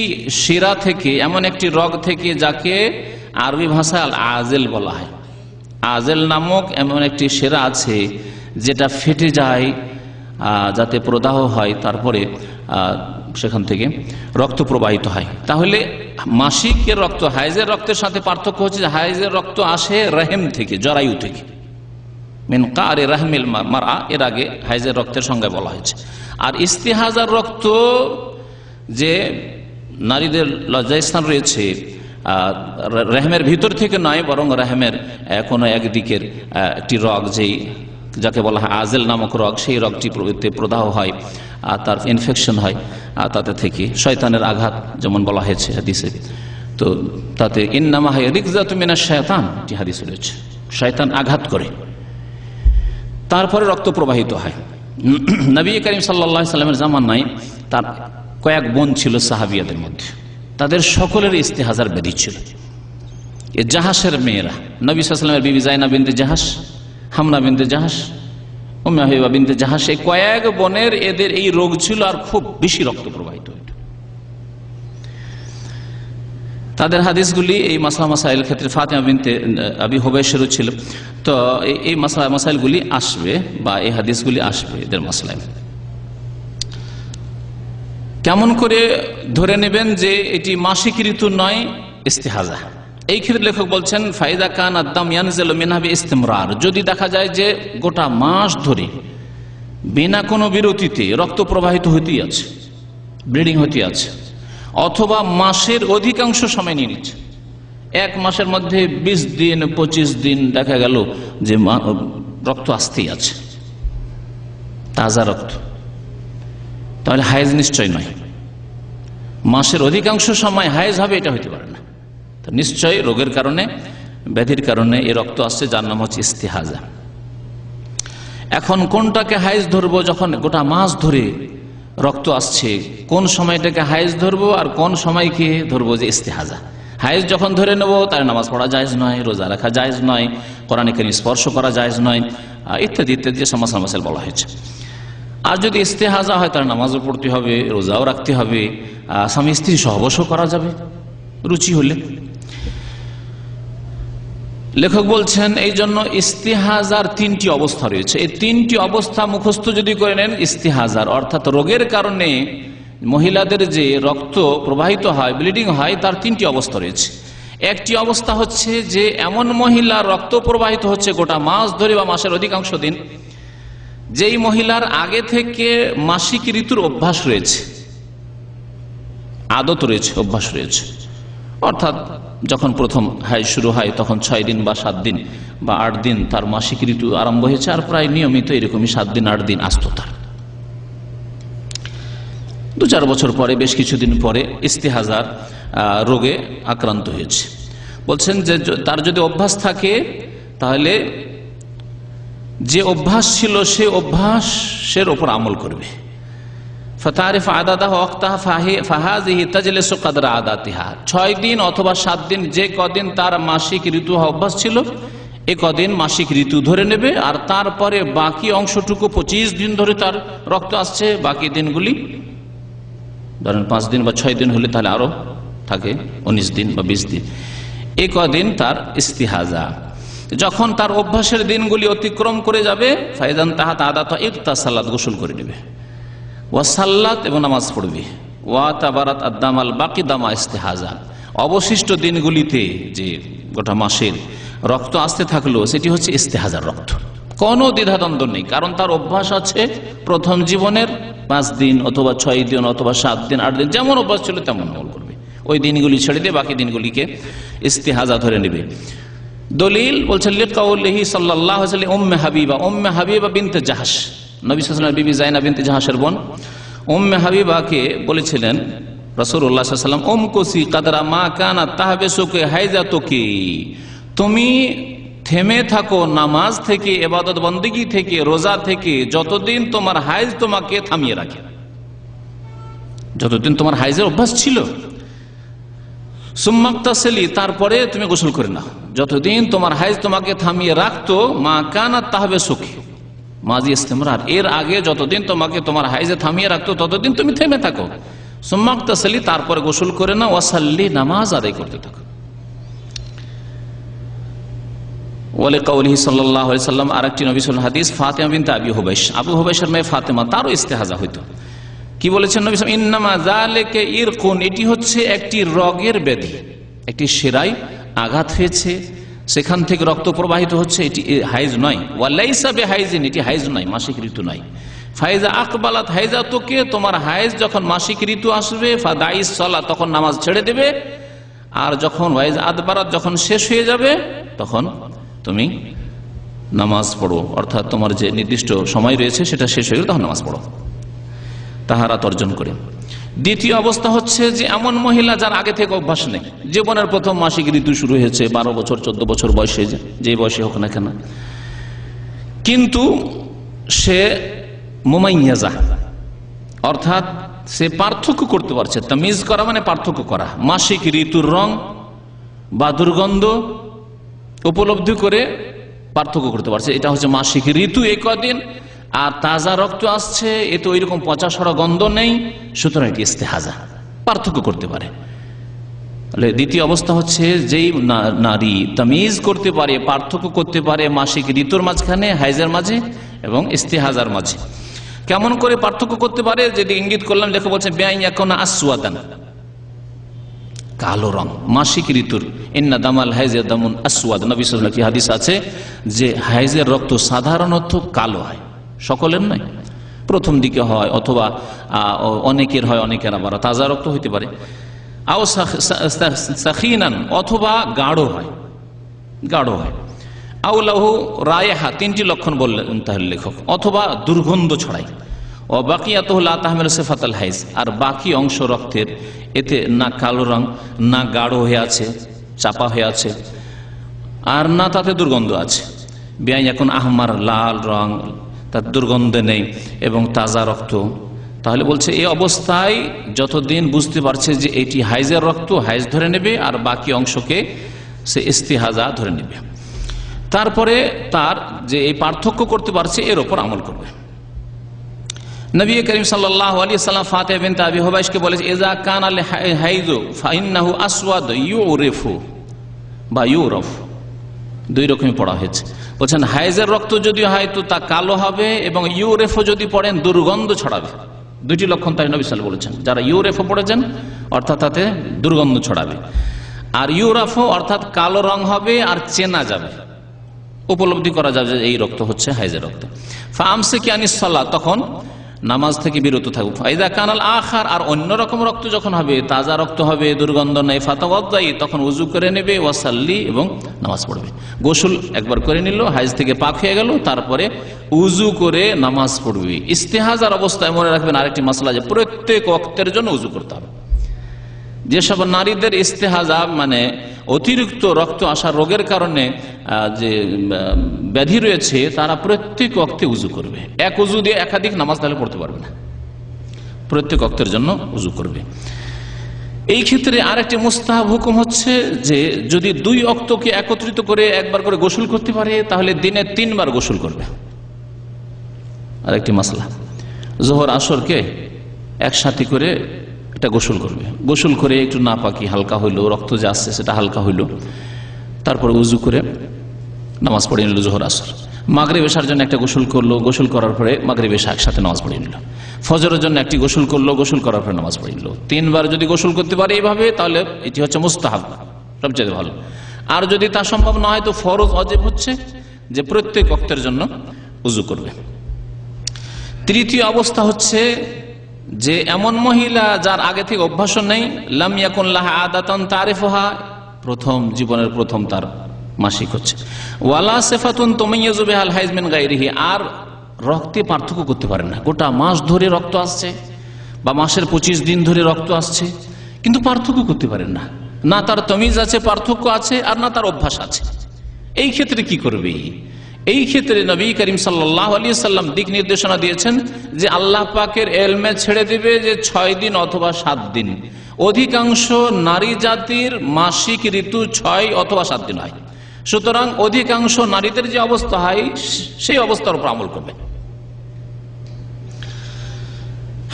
শিরা থেকে, এমন একটি রগ থেকে যাকে আরবি ভাষায় আল আজেল বলা হয়। আজেল নামক এমন একটি শিরা আছে যেটা ফেটে যায়, যাতে প্রদাহ হয়, তারপরে সেখান থেকে রক্ত প্রবাহিত হয়। তাহলে মাসিকের রক্ত হাইজের রক্তের সাথে পার্থক্য হচ্ছে যে হাইজের রক্ত আসে রহেম থেকে, জরায়ু থেকে, মিন কারি রাহমিল মারআ, এর আগে হাইজের রক্তের সংজ্ঞা বলা হয়েছে। আর ইস্তিহাজার রক্ত যে নারীদের লজ্জাস্থান রয়েছে, রেহমের ভিতর থেকে নয়, বরং রেহমের কোনো একদিকের একটি রগ, যেই যাকে বলা হয় আজেল নামক রগ, সেই রগটি প্রদাহ হয় আর তার ইনফেকশন হয়, আর তাতে থেকে শয়তানের আঘাত, যেমন বলা হয়েছে হাদিসে, তো তাতে ইন্নামা রিকজাতু মিনাশ শায়তান, যে হাদিস রয়েছে, শয়তান আঘাত করে, তারপরে রক্ত প্রবাহিত হয়। নবী করিম সাল্লাল্লাহু আলাইহি সাল্লামের জামানায় তার কয়েক বোন ছিল সাহাবিয়াদের মধ্যে, তাদের সকলের ইস্তিহাজার ব্যাধি ছিল। এ জাহাসের মেয়েরা, নবী সাল্লাল্লাহু আলাইহি সাল্লামের বিবি জাইনাব বিনতে জাহাস, হামনা বিনতে জাহাস, উম্মে হাবিবা বিনতে জাহাস, এই কয়েক বোনের এদের এই রোগ ছিল, আর খুব বেশি রক্ত প্রবাহিত হতো। তাদের হাদিসগুলি এই মাসলা মাসাইল ক্ষেত্রে ফাতিমা বিনতে আবি হুবাইশেরও ছিল, তো এই মাসলা মাসাইলগুলি আসবে, বা এই হাদিসগুলি আসবে এদের মাসলায়। কেমন করে ধরে নেবেন যে এটি মাসিক ঋতু নয়, ইস্তিহাজা? এই ক্ষেত্রে লেখক বলছেন ফাইদা কান আদাম ইয়ানজিলু মিনহা বিইস্তিমরার, যদি দেখা যায় যে গোটা মাস ধরে বিনা কোনো বিরতিতে রক্ত প্রবাহিত হতেই আছে, ব্লিডিং হতে আছে, অথবা মাসের অধিকাংশ সময় নিয়ে নিচ্ছে, 1 মাসের মধ্যে 20 দিন 25 দিন দেখা গেল যে রক্ত আসতেই আছে, তাজা রক্ত, তাহলে হায়েজ নিশ্চয় নয়। মাসের অধিকাংশ সময় হায়েজ হবে এটা হতে পারে না, তো নিশ্চয়ই রোগের কারণে, ব্যাধির কারণে এই রক্ত আসছে, যার নাম হচ্ছে ইস্তিহাজা। এখন কোনটাকে হাইজ ধরবো? যখন গোটা মাস ধরে রক্ত আসছে, কোন সময়টাকে হাইজ ধরবো আর কোন সময়কে ধরবো যে ইস্তিহাজা? হাইজ যখন ধরে নেবো তার নামাজ পড়া জায়েজ নয়, রোজা রাখা জায়েজ নয়, কোরআন কারীম স্পর্শ করা জায়েজ নয়, ইত্যাদি ইত্যাদি সমস্যা মাসাইল বলা হয়েছে। আর যদি ইস্তেহাজা হয় তার নামাজও পড়তে হবে, রোজাও রাখতে হবে, স্বামী স্ত্রী সহবাসও করা যাবে রুচি হলে। লেখক বলছেন এই জন্য ইস্তিহাজার 3টি অবস্থা রয়েছে। এই 3টি অবস্থা মুখস্থ যদি করে নেন, ইস্তিহাজার অর্থাৎ রোগের কারণে মহিলাদের যে রক্ত প্রবাহিত হয়, ব্লিডিং হয়, তার 3টি অবস্থা রয়েছে। একটি অবস্থা হচ্ছে যে এমন মহিলার রক্ত প্রবাহিত হচ্ছে গোটা মাস ধরে বা মাসের অধিকাংশ দিন, যেই মহিলার আগে থেকে মাসিক ঋতুর অভ্যাস রয়েছে, আদত রয়েছে, অভ্যাস রয়েছে। অর্থাৎ যখন প্রথম হাইজ শুরু হয় তখন 6 দিন বা 7 দিন বা 8 দিন তার মাসিক ঋতু আরম্ভ হয়েছে, আর প্রায় নিয়মিত এরকমই 7 দিন 8 দিন আসতো তার। 2-4 বছর পরে, বেশ কিছুদিন পরে ইস্তিহাজার রোগে আক্রান্ত হয়েছে। বলছেন যে তার যদি অভ্যাস থাকে তাহলে যে অভ্যাস ছিল সে অভ্যাসের ওপর আমল করবে। ফাতারিফ আদাদাহ ওয়াক্তাহা ফাহাযিহি তাজলিসু কদরা আদাতিহা। 6 দিন অথবা 7 দিন, যে কদিন তার মাসিক ঋতু অভ্যাস ছিল, এই কদিন মাসিক ঋতু ধরে নেবে। আর তারপরে বাকি অংশটুকু 25 দিন ধরে তার রক্ত আসছে, বাকি দিনগুলি ধরেন 5 দিন বা 6 দিন হলে তাহলে আরো থাকে 19 দিন বা 20 দিন, এই কদিন তার ইস্তিহাজা। যখন তার অভ্যাসের দিনগুলি অতিক্রম করে যাবে, ফাইজান তাহাত আদাত ইগতাসালাত, গোসল করে নেবে, ওয়াসাল্লাত, এবং নামাজ পড়বে, ওয়া তাবারাত আদামাল বাকি দামা ইস্তিহাজা। অবশিষ্ট দিনগুলিতে যে গোটা মাসের রক্ত আসতে থাকলো সেটি হচ্ছে ইস্তিহাজার রক্ত, কোনো দ্বিধাদ্বন্দ্ব নেই। কারণ তার অভ্যাস আছে প্রথম জীবনের 5 দিন অথবা 6 দিন অথবা 7 দিন 8 দিন, যেমন অভ্যাস ছিল তেমন আমল করবে। ওই দিনগুলি ছেড়ে দিয়ে বাকি দিনগুলিকে ইস্তিহাজা ধরে নেবে। দলিল বলছেন লিকাউলিহি সাল্লাল্লাহু আলাইহি ওয়াসাল্লাম উম্মে হাবিবা বিনতে জাহাশ, নবী সাল্লাল্লাহু আলাইহি ওয়াসাল্লাম বিবি যায়েনব বিনতে জাহাশের বোন উম্মে হাবিবাকে বলেছিলেন রাসূলুল্লাহ সাল্লাল্লাহু আলাইহি ওয়াসাল্লাম, কুসি কদরা মা কানাত তাহবিসুকি হাইজাতুকি, তুমি থেমে থাকো নামাজ থেকে, ইবাদত বন্দেগী থেকে, রোজা থেকে, যতদিন তোমার হাইজ তোমাকে থামিয়ে রাখে, যতদিন তোমার হাইজের অভ্যাস ছিল। সুম্মাক্তাসিলি, তারপরে তুমি গোসল করে নাও। যতদিন তোমার হাইজ তোমাকে থামিয়ে রাখতো, মা কানাত তাহবিসুকি, মাজি ইস্তিমরার, এর আগে যতদিন তোমাকে তোমার হাইজে থামিয়ে রাখতো ততদিন তুমি থেমে থাকো। সুম্মাক্তাসিলি, তারপরে গোসল করে নাও, ওয়াসাল্লি, নামাজ আদায় করতে থাকো। ওয়ালি কাউলিহি সাল্লাল্লাহু আলাইহি সাল্লাম, আরেকটি নবী সাল্লাল্লাহু আলাইহি হাদিস, ফাতিমা বিনতে আবি হুবাইশ, আবু হুবাইশের মেয়ে ফাতিমা, তারও ইস্তেহাজা হইতো। কি বলেছেন নবী সাল্লাল্লাহু আলাইহি ওয়াসাল্লাম, ইন্নামা যালিকা ইরকুন, এটি হচ্ছে একটি রোগের ব্যাধি, একটি শিরায় আঘাত হয়েছে, সেখান থেকে রক্ত প্রবাহিত হচ্ছে, এটি হাইজ নয়। ওয়ালাইসা বিহাইজিন, এটি হাইজ নয়, মাসিক ঋতু নয়। ফাইজা আকবালাত হাইজাতুকে, তোমার হাইজ যখন মাসিক ঋতু আসবে, ফাদাইস সালাত, তখন নামাজ ছেড়ে দেবে। আর যখন ওয়াইজ আদবারাত, যখন শেষ হয়ে যাবে, তখন তুমি নামাজ পড়ো, অর্থাৎ তোমার যে নির্দিষ্ট সময় রয়েছে সেটা শেষ হয়ে গেলে তখন নামাজ পড়ো, তাহারাত অর্জন করে। দ্বিতীয় অবস্থা হচ্ছে যে এমন মহিলা যার আগে থেকে অভ্যাস নেই, জীবনের প্রথম মাসিক ঋতু শুরু হয়েছে 12 বছর 14 বছর বয়সে, যে বয়সে হোক না কেন, কিন্তু সে মুমাইয়াজা, অর্থাৎ সে পার্থক্য করতে পারছে। তামিজ করা মানে পার্থক্য করা, মাসিক ঋতুর রং বা দুর্গন্ধ উপলব্ধি করে পার্থক্য করতে পারছে, এটা হচ্ছে মাসিক ঋতু এই কদিন, আর তাজা রক্ত আসছে, এ তো ওইরকম পচা সরা গন্ধ নেই, সুতরাং এটি ইস্তেহাজা, পার্থক্য করতে পারে। তাহলে দ্বিতীয় অবস্থা হচ্ছে যেই নারী তামিজ করতে পারে, পার্থক্য করতে পারে মাসিক ঋতুর মাঝখানে, হাইজের মাঝে এবং ইস্তেহাজার মাঝে। কেমন করে পার্থক্য করতে পারে? যদি ইঙ্গিত করলাম, লেখা বলছে বেআইয়াকুনা আসওয়াদান, কালো রং মাসিক ঋতুর, ইন্না দামাল হাইজে দামুন আসওয়াদ, নবী সাল্লাল্লাহু আলাইহি ওয়াসাল্লাম হাদিস আছে যে হাইজের রক্ত সাধারণত কালো হয়, সকলের নয়, প্রথম দিকে হয়, অথবা অনেকের হয়, অনেকের আবার তাজা রক্ত হইতে পারে, আও সাখিনান, অথবা গাঢ় হয়, গাঢ় হয়, আও লাহু রায়হা, 3টি লক্ষণ বললেন তাহলে লেখক, অথবা দুর্গন্ধ ছড়ায়, ও বাকিয়াতুহু লা তাহমিলু সিফাতাল হাইজ, আর বাকি অংশ রক্তের এতে না কালো রং না গাঢ় হয়ে আছে, চাপা হয়ে আছে, আর না তাতে দুর্গন্ধ আছে। বিয়াই এখন আহমার, লাল রং, তার দুর্গন্ধ নেই এবং তাজা রক্ত, তাহলে বলছে এই অবস্থায় যতদিন বুঝতে পারছে যে এটি হাইজের রক্ত, হাইজ ধরে নেবে, আর বাকি অংশকে সে ইস্তিহাজা ধরে নেবে। তারপরে তার যে এই পার্থক্য করতে পারছে এর ওপর আমল করবে। নবী করিম সাল্লাল্লাহু আলাইহি সাল্লাম ফাতিমা বিনতে আবি হুবাইশকে বলেছে, ইযা কানা আল হাইযু ফাইন্নাহু আসওয়াদ ইউরিফু বা ইউরফ, দুই রকমই পড়া হয়েছে। বলছেন হাইজের রক্ত যদি হয় তো তা কালো হবে, এবং ইউরেফও যদি পড়েন দুর্গন্ধ ছড়াবে। দুইটি লক্ষণ তাই নবী সাল্লাল্লাহু আলাইহি ওয়াসাল্লাম বলেছেন, যারা ইউরেফও পড়েছেন অর্থাৎ তাতে দুর্গন্ধ ছড়াবে, আর ইউরাফও অর্থাৎ কালো রং হবে আর চেনা যাবে, উপলব্ধি করা যাবে যে এই রক্ত হচ্ছে হাইজের রক্ত। ফামসিকি আনিস সালাত, তখন নামাজ থেকে বিরত থাকবে। ফাইদা কানাল আখার, আর অন্য রকম রক্ত যখন হবে, তাজা রক্ত হবে, দুর্গন্ধ নেই, ফাতাওয়াদ্দাই, তখন উযু করে নেবে, ওয়াসাল্লি, এবং নামাজ পড়বে। গোসল একবার করে নিল, হাইজ থেকে পাক হয়ে গেল, তারপরে উযু করে নামাজ পড়বে। ইস্তেহাজার অবস্থায় মনে রাখবেন আরেকটি মাসলা, যে প্রত্যেক ওয়াক্তের জন্য উযু করতে হবে। যেসব নারীদের ইস্তেহাজা মানে অতিরিক্ত রক্ত আসা রোগের কারণে যে ব্যাধি রয়েছে, তারা প্রত্যেক ওয়াক্তে উযু করবে। এক উযু দিয়ে একাধিক নামাজ তাহলে পড়তে পারবে না, প্রত্যেক ওয়াক্তের জন্য উযু করবে। এই ক্ষেত্রে আরেকটি মুস্তাহাব হুকুম হচ্ছে যে যদি দুই ওয়াক্তকে একত্রিত করে একবার করে গোসল করতে পারে, তাহলে দিনে 3 বার গোসল করবে। আরেকটি মাসলা, জোহর আসরকে একসাথে করে এটা গোসল করবে। গোসল করে একটু নাপাকি হালকা হইল, রক্ত যে আসছে সেটা হালকা হইল, তারপরে উযু করে নামাজ পড়ে নিল জোহর আসর। মাগরিব এশার জন্য একটা গোসল করলো, গোসল করার পরে মাগরিব এশা একসাথে নামাজ পড়ে নিল। ফজরের জন্য একটি গোসল করলো, গোসল করার পরে নামাজ পড়ে নিল। 3 বার যদি গোসল করতে পারে এইভাবে, তাহলে এটি হচ্ছে মুস্তাহাব, সবচেয়ে ভালো। আর যদি তা সম্ভব না হয় তো ফরজ ওয়াজিব হচ্ছে যে প্রত্যেক ওয়াক্তের জন্য উযু করবে। তৃতীয় অবস্থা হচ্ছে যে এমন মহিলা যার আগে থেকে অভ্যাস নেই, লাম ইয়াকুন লাহা আদাতান তারিফুহা, প্রথম জীবনের প্রথম তার মাসিক হচ্ছে, ওয়ালা সিফাতুন তুমাইয়িজু বিহাল হাইজ মিন গায়রিহি, আর রক্তে পার্থক্য করতে পারে না। গোটা মাস ধরে রক্ত আসছে বা মাসের 25 দিন ধরে রক্ত আসছে, কিন্তু পার্থক্য করতে পারেন না, না তার তমিজ আছে, পার্থক্য আছে, আর না তার অভ্যাস আছে। এই ক্ষেত্রে কি করবে? এই ক্ষেত্রে নবী করিম সাল্লাল্লাহু আলাইহি ওয়াসাল্লাম দিক নির্দেশনা দিয়েছেন যে আল্লাহ পাকের এলমে ছেড়ে দিবে যে 6 দিন অথবা 7 দিন। অধিকাংশ নারী জাতির মাসিক ঋতু 6 অথবা 7 দিন হয়, সুতরাং অধিকাংশ নারীদের যে অবস্থা হয় সেই অবস্থার উপর আমল করবে।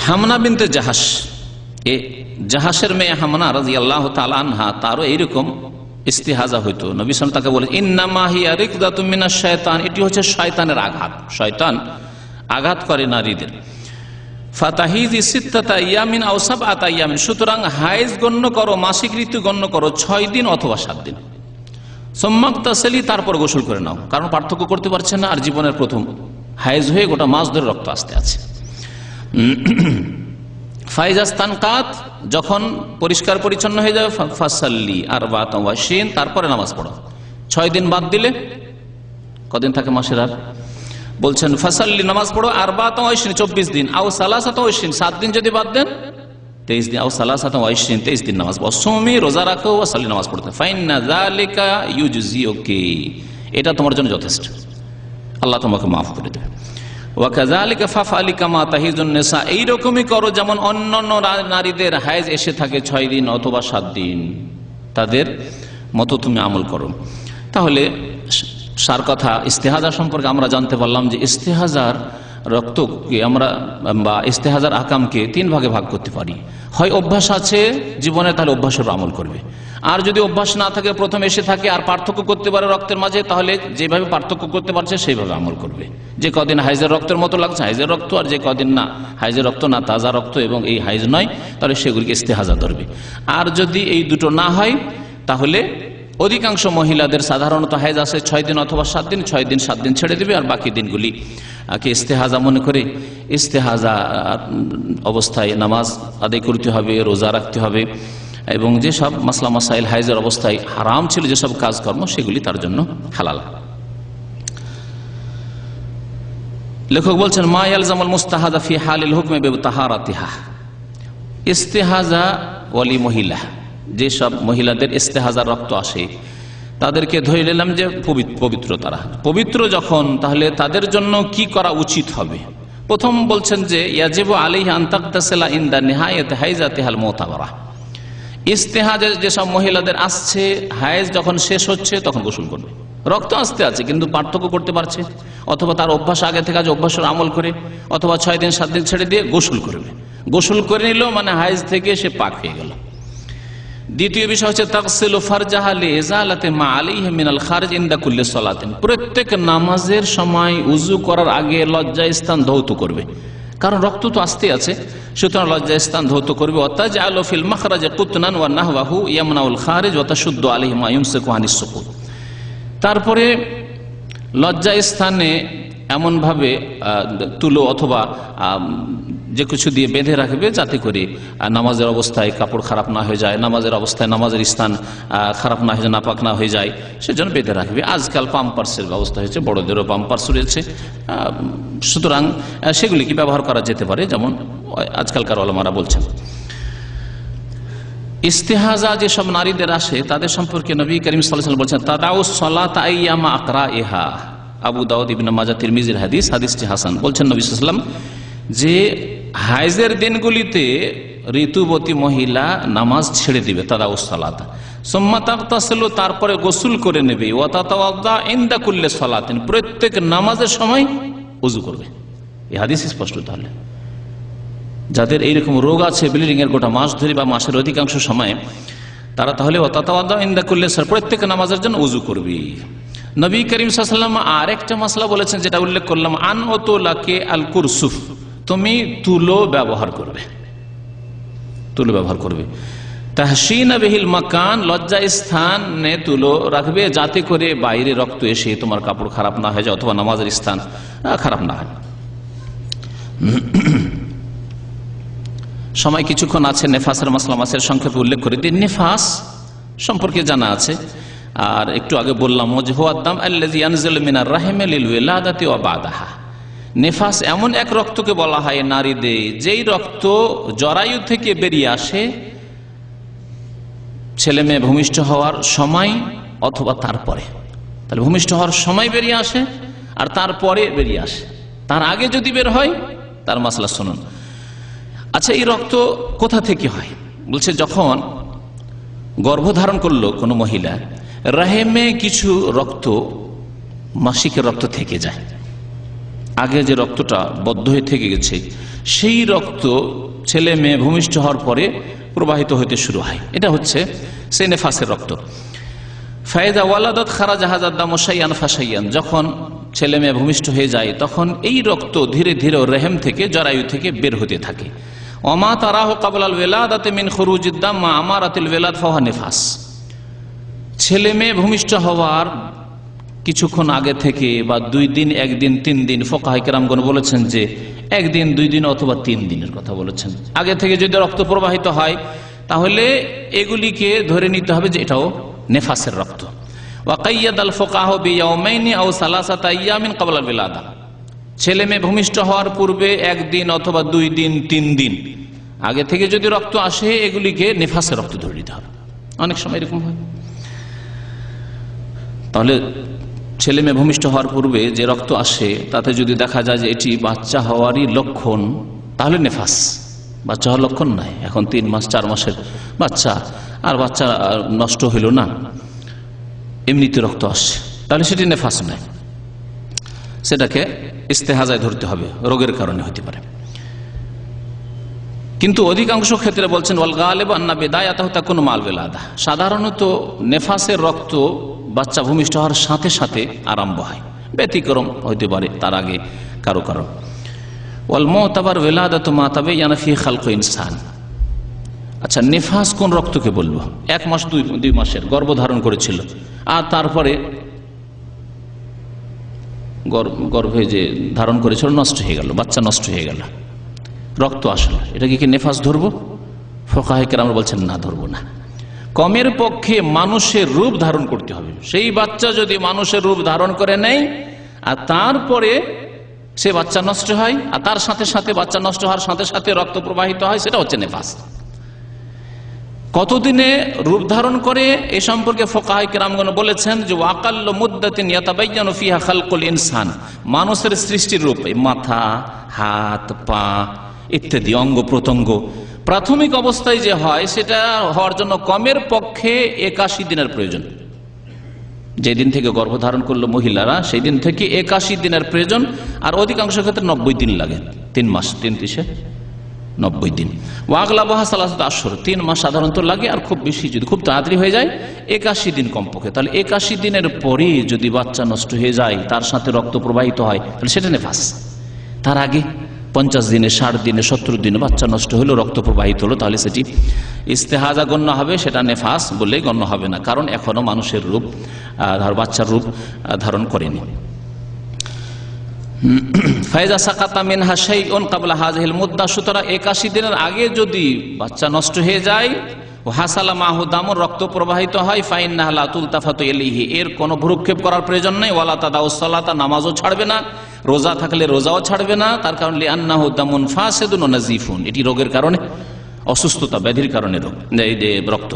হামনা বিনতে জাহাশ, এ জাহাশের মেয়ে হামনা রাদিয়াল্লাহু তাআলা আনহা, তারও এইরকম ইস্তিহাজা হইতো। নবী সাল্লাল্লাহু আলাইহি ওয়াসাল্লাম তাকে বলে, ইন্নামা হিয়া রিকদাতুম মিনাশ শায়তান, এটি হচ্ছে শয়তানের আঘাত, শয়তান আঘাত করে নারীদের। ফাতাহিজি সিত্তাতা ইয়ামিন আও সাবআতা ইয়ামিন, সুতরাং হাইজ গণ্য করো, মাসিক ঋতু গণ্য করো 6 দিন অথবা 7 দিন। সুম্মাগতাসিলি, তারপর গোসল করে নাও, কারণ পার্থক্য করতে পারছে না, আর জীবনের প্রথম হাইজ হয়ে গোটা মাস ধরে রক্ত আসতে আছে। ফাইজাস্তানকাত, যখন পরিষ্কার পরিচ্ছন্ন হয়ে যাবে, ফাসাল্লি আরবাআতা ওয়া 20, তারপরে নামাজ পড়ো। 6 দিন বাদ দিলে কদিন থাকে মাসের? আর বলছেন ফাসাল্লি, নামাজ পড়ো, আরবাআতা ওয়া 20, 24 দিন, আও সালাসাতা ওয়া 20, 7 দিন যদি বাদ দেন 23 দিন, আও সালাসাতা ওয়া 20, 23 দিন নামাজ পড়ো। সুমি, রোজা রাখো, ওয়া সাল্লি, নামাজ পড়তে। ফাইন্না যালিকা ইউজজিউকি, এটা তোমার জন্য যথেষ্ট, আল্লাহ তোমাকে মাফ করে দেবে। ওয়াকাযালিকা ফাফআলি কামা তাহিজুন নিসা, এইরকমই করো যেমন অন্যান্য নারীদের হায়েজ এসে থাকে 6 দিন অথবা 7 দিন, তাদের মতো তুমি আমল করো। তাহলে সার কথা, ইস্তেহাজা সম্পর্কে আমরা জানতে পারলাম যে ইস্তেহাজার রক্তকে আমরা বা ইস্তেহাজার আকামকে 3 ভাগে ভাগ করতে পারি। হয় অভ্যাস আছে জীবনে, তাহলে অভ্যাসের আমল করবে, আর যদি অভ্যাস না থাকে, প্রথম এসে থাকে আর পার্থক্য করতে পারে রক্তের মাঝে, তাহলে যেভাবে পার্থক্য করতে পারছে সেইভাবে আমল করবে। যে কদিন হাইজের রক্তের মতো লাগছে হাইজের রক্ত, আর যে কদিন না হাইজের রক্ত না তাজা রক্ত এবং এই হাইজ নয়, তাহলে সেগুলিকে ইস্তেহাজা ধরবে। আর যদি এই দুটো না হয়, তাহলে অধিকাংশ মহিলাদের সাধারণত হাইজ আসে 6 দিন অথবা 7 দিন, 6 দিন 7 দিন ছেড়ে দেবে, আর বাকি দিনগুলি কে ইস্তেহাজা মনে করে ইস্তেহাজা অবস্থায় নামাজ আদায় করতে হবে, রোজা রাখতে হবে, এবং যেসব মাসলা মাসাইল হাইজের অবস্থায় হারাম ছিল যেসব কাজকর্ম, সেগুলি তার জন্য হালাল। লেখক বলছেন, মা ইয়ালজামুল মুস্তাহাদা ফি হালিল হুকমি বিতাহারাতিহা, ইস্তেহাজা ওয়ালি মহিলা যেসব মহিলাদের ইস্তেহাজার রক্ত আসে তাদেরকে ধরে নিলাম যে পবিত্র, তারা পবিত্র যখন, তাহলে তাদের জন্য কি করা উচিত হবে? প্রথম বলছেন যে ইয়াজিবু আলাইহা আন তাগতাসিলা ইনদা নিহায়াতি হাইজাতিহাল মুতাবারা। ইস্তেহাজে যেসব মহিলাদের আসছে, হায়েজ যখন শেষ হচ্ছে তখন গোসল করবে। রক্ত আসতে আছে কিন্তু পার্থক্য করতে পারছে, অথবা তার অভ্যাস আগে থেকে আজ অভ্যাসের আমল করে, অথবা 6 দিন 7 দিন ছেড়ে দিয়ে গোসল করবে। গোসল করে নিল মানে হায়েজ থেকে সে পাক হয়ে গেল। দ্বিতীয় বিষয় হচ্ছে তাগসিলু ফারজাহা লিইজালাতি মা আলাইহি মিনাল খারিজ ইনদা কুল্লি সালাতিন। প্রত্যেক নামাজের সময় উযু করার আগে লজ্জা স্থান ধৌত করবে, কারণ রক্ত তো আসতে আছে, সুতরাং লজ্জা স্থান ধৌত করবে। ওয়াতাজআলু ফিল মাখরাজি কুতনান ওয়া নাহওয়াহু ইয়ামনাউল খারিজ ওয়া তাশুদ্দু আলাইহি মা ইউমসিকু আনিস সুকুত। তারপরে লজ্জা স্থানে এমনভাবে তুলো অথবা যে কিছু দিয়ে বেঁধে রাখবে যাতে করে নামাজের অবস্থায় কাপড় খারাপ না হয়ে যায়, নামাজের অবস্থায় নামাজের স্থান খারাপ না হয়ে যায়, নাপাক না হয়ে যায়, সেজন্য বেঁধে রাখবে। আজকাল পাম্পার্সের ব্যবস্থা হয়েছে, বড়দেরও পাম্পার্স রয়েছে, সুতরাং সেগুলি কি ব্যবহার করা যেতে পারে, যেমন আজকালকার ওলামারা বলছেন। ইস্তেহাজা যেসব নারীদের আসে তাদের সম্পর্কে নবী করিম সাল্লাল্লাহু আলাইহি ওয়াসাল্লাম বলছেন তাদাউস সালাত আইয়ামা আকরাইহা। আবু দাউদ ইবনে মাজাহ তিরমিজির হাদিস, হাদিসটি হাসান। বলছেন নবী সাল্লাল্লাহু আলাইহি ওয়াসাল্লাম যে হায়েজের দিনগুলিতে ঋতুবতী মহিলা নামাজ ছেড়ে দিবে, তাদাউস সালাত, সুম্মা তাগতাসিলু, তারপরে গোসল করে নেবে, ওয়া তাতাওয়াদ্দা ইনদা কুল্লি সালাতিন, প্রত্যেক নামাজের সময় ওযু করবে। এই হাদিস স্পষ্ট। তাহলে যাদের এইরকম রোগ আছে ব্লিডিং এর গোটা মাস ধরে বা মাসের অধিকাংশ সময়, তারা তাহলে ওয়াতাতাওয়াদ্দা ইনদা কুল্লি সালাত, প্রত্যেক নামাজের জন্য ওযু করবে। নবী করিম সাল্লাল্লাহু আলাইহি ওয়াসাল্লাম আরেকটা মাসলা বলেছেন, যেটা উল্লেখ করলাম, আন উতুলাকে আল কুরসুফ, তুমি তুলো ব্যবহার করবে, তুলো ব্যবহার করবে। তাহসিনা বিহিল মাকান, লজ্জা স্থানে তুলো রাখবে যাতে করে বাইরে রক্ত এসে তোমার কাপড় খারাপ না হয়ে যায় অথবা নামাজের স্থান খারাপ না হয়। সময় কিছুক্ষণ আছে, নেফাসের মাসলা মাসের সংক্ষেপে উল্লেখ করে দিই। নেফাস সম্পর্কে জানা আছে, আর একটু আগে বললাম যে হুয়াদ-দাম আল্লাযী ইয়ানজিলু মিনার রাহিমি লিল ওয়ালাদাতি ওয়া বাদাহা। নেফাস এমন এক রক্তকে বলা হয় নারীদের, যেই রক্ত জরায়ু থেকে বেরিয়ে আসে ছেলে মেয়ে ভূমিষ্ঠ হওয়ার সময় অথবা তারপরে। তাহলে ভূমিষ্ঠ হওয়ার সময় বেরিয়ে আসে আর তারপরে বেরিয়ে আসে, তার আগে যদি বের হয় তার মাসলা শুনুন। আচ্ছা, এই রক্ত কোথা থেকে হয়? বলছে যখন গর্ভধারণ করলো কোনো মহিলা, রাহেমে কিছু রক্ত, মাসিকের রক্ত থেকে যায়, আগে যে রক্তটা বদ্ধ হয়ে থেকে গেছে সেই রক্ত ছেলে মেয়ে ভূমিষ্ঠ হওয়ার পরে প্রবাহিত হতে শুরু হয়, এটা হচ্ছে সে নেফাসের রক্ত। ফায়দা ওয়ালাদাত খারাজা হাজার দাম শাইয়ান ফাশাইয়ান, যখন ছেলে মেয়ে ভূমিষ্ঠ হয়ে যায় তখন এই রক্ত ধীরে ধীরে রেহেম থেকে, জরায়ু থেকে বের হতে থাকে। ওমা তারাহু ক্বাবলাল ওয়ালাদাতি মিন খুরুজিদ দাম মা আমারাতিল ওয়ালাদ ফাহুয়া নিফাস, ছেলে মেয়ে ভূমিষ্ঠ হওয়ার কিছুক্ষণ আগে থেকে বা 2 দিন, 1 দিন, 3 দিন, ফুকাহা কেরামগণ বলেছেন যে 1 দিন, 2 দিন অথবা 3 দিনের কথা বলেছেন। আগে থেকে যদি রক্ত প্রবাহিত হয় তাহলে এগুলিকে ধরে নিতে হবে যে এটাও নেফাসের রক্ত। ওয়া কাইয়াদাল ফুকাহা বিয়াউমাইনি আও সালাসাতা আইয়ামিন ক্বাবলাল ওয়ালাদা, ছেলে মেয়ে ভূমিষ্ঠ হওয়ার পূর্বে 1 দিন অথবা 2 দিন, 3 দিন আগে থেকে যদি রক্ত আসে এগুলিকে নেফাসের রক্ত ধরে নিতে হবে। অনেক সময় এরকম হয়। তাহলে ছেলে মেয়ে ভূমিষ্ঠ হওয়ার পূর্বে যে রক্ত আসে তাতে যদি দেখা যায় যে এটি বাচ্চা হওয়ারই লক্ষণ, তাহলে নেফাস। বাচ্চা হওয়ার লক্ষণ নাই, এখন 3 মাস 4 মাসের বাচ্চা, আর বাচ্চা নষ্ট হইল না, এমনিতে রক্ত আসছে, তাহলে সেটি নেফাস নয়, সেটাকে ইস্তেহাজায় ধরতে হবে, রোগের কারণে হতে পারে। কিন্তু অধিকাংশ ক্ষেত্রে বলছেন ওয়াল গালিব আন্না বিদায়াতাহু তাকুনু মাল ওয়ালাদা, সাধারণত নেফাসের রক্ত বাচ্চা ভূমিষ্ঠ হওয়ার সাথে সাথে আরম্ভ হয়, ব্যতিক্রম হইতে পারে তার আগে কারো কারো। ওয়াল মুতাবার ওয়ালাদাতু মা তাবায়ানা ফি খালকি ইনসান। আচ্ছা, নেফাস কোন রক্তকে বলবো? 1 মাস 2 মাসের গর্ভধারণ করেছিল আর তারপরে গর্ভে যে ধারণ করেছিল নষ্ট হয়ে গেল, বাচ্চা নষ্ট হয়ে গেল, রক্ত আসলো, এটাকে কি নেফাস ধরবো? ফুকাহা কেরামরা বলছেন না, ধরবো না। কমের পক্ষে মানুষের রূপ ধারণ করতে হবে। সেই বাচ্চা যদি মানুষের রূপ ধারণ করে নেয় আর তারপরে সে বাচ্চা নষ্ট হয় আর তার সাথে সাথে বাচ্চা নষ্ট হওয়ার সাথে সাথে রক্ত প্রবাহিত হয়, সেটা হচ্ছে নেফাস। কতদিনে রূপ ধারণ করে এ সম্পর্কে ফুকাহায়ে কেরামগণ বলেছেন যে ওয়াকাল্লু মুদ্দাতিন ইয়াতাবায়্যানু ফিহা খালকুল ইনসান, মানুষের সৃষ্টির রূপ, মাথা, হাত, পা ইত্যাদি অঙ্গ প্রত্যঙ্গ প্রাথমিক অবস্থায় যে হয় সেটা হওয়ার জন্য কমের পক্ষে 81 দিনের প্রয়োজন। যেদিন থেকে গর্ভধারণ করলো মহিলারা সেই দিন থেকে 81 দিনের প্রয়োজন, আর অধিকাংশ ক্ষেত্রে 90 দিন লাগে, 3 মাস, 3 × 90 দিন। ওয়াগলাবহা সালাসাত আশহুর, 3 মাস সাধারণত লাগে, আর খুব বেশি যদি খুব তাড়াতাড়ি হয়ে যায় 81 দিন কমপক্ষে। তাহলে 81 দিনের পরে যদি বাচ্চা নষ্ট হয়ে যায়, তার সাথে রক্ত প্রবাহিত হয়, তাহলে সেটা নেফাস। তার আগে 50 দিনে, 60 দিনে, 70 দিনে বাচ্চা নষ্ট হলো, রক্ত প্রবাহিত হলো, তাহলে সেটি ইস্তেহাজা গণ্য হবে, সেটা নেফাস বলে গণ্য হবে না, কারণ এখনো মানুষের রূপ, বাচ্চার রূপ ধারণ করেনি। ফায়জা সাকাতা মিনহা শাইউন ক্বাবলা হাযিহিল মুদ্দা, সুতরাং 81 দিনের আগে যদি বাচ্চা নষ্ট হয়ে যায়, ও হাসালা মাহু দামুর, রক্ত প্রবাহিত হয়, ফাইন্নাহা লা তুলতাফাতু ইলাইহি, এর কোনো ভ্রুক্ষেপ করার প্রয়োজন নেই। ওয়ালা তাদাউস সালাতা, নামাজও ছাড়বে না, রোজা থাকলে রোজাও ছাড়বে না, তার কারণ লিআন্নাহু দামুন ফাসিদুন ওয়া নাজিফুন, এটি রোগের কারণে, অসুস্থতা ব্যাধির কারণে রোগ, এই যে রক্ত।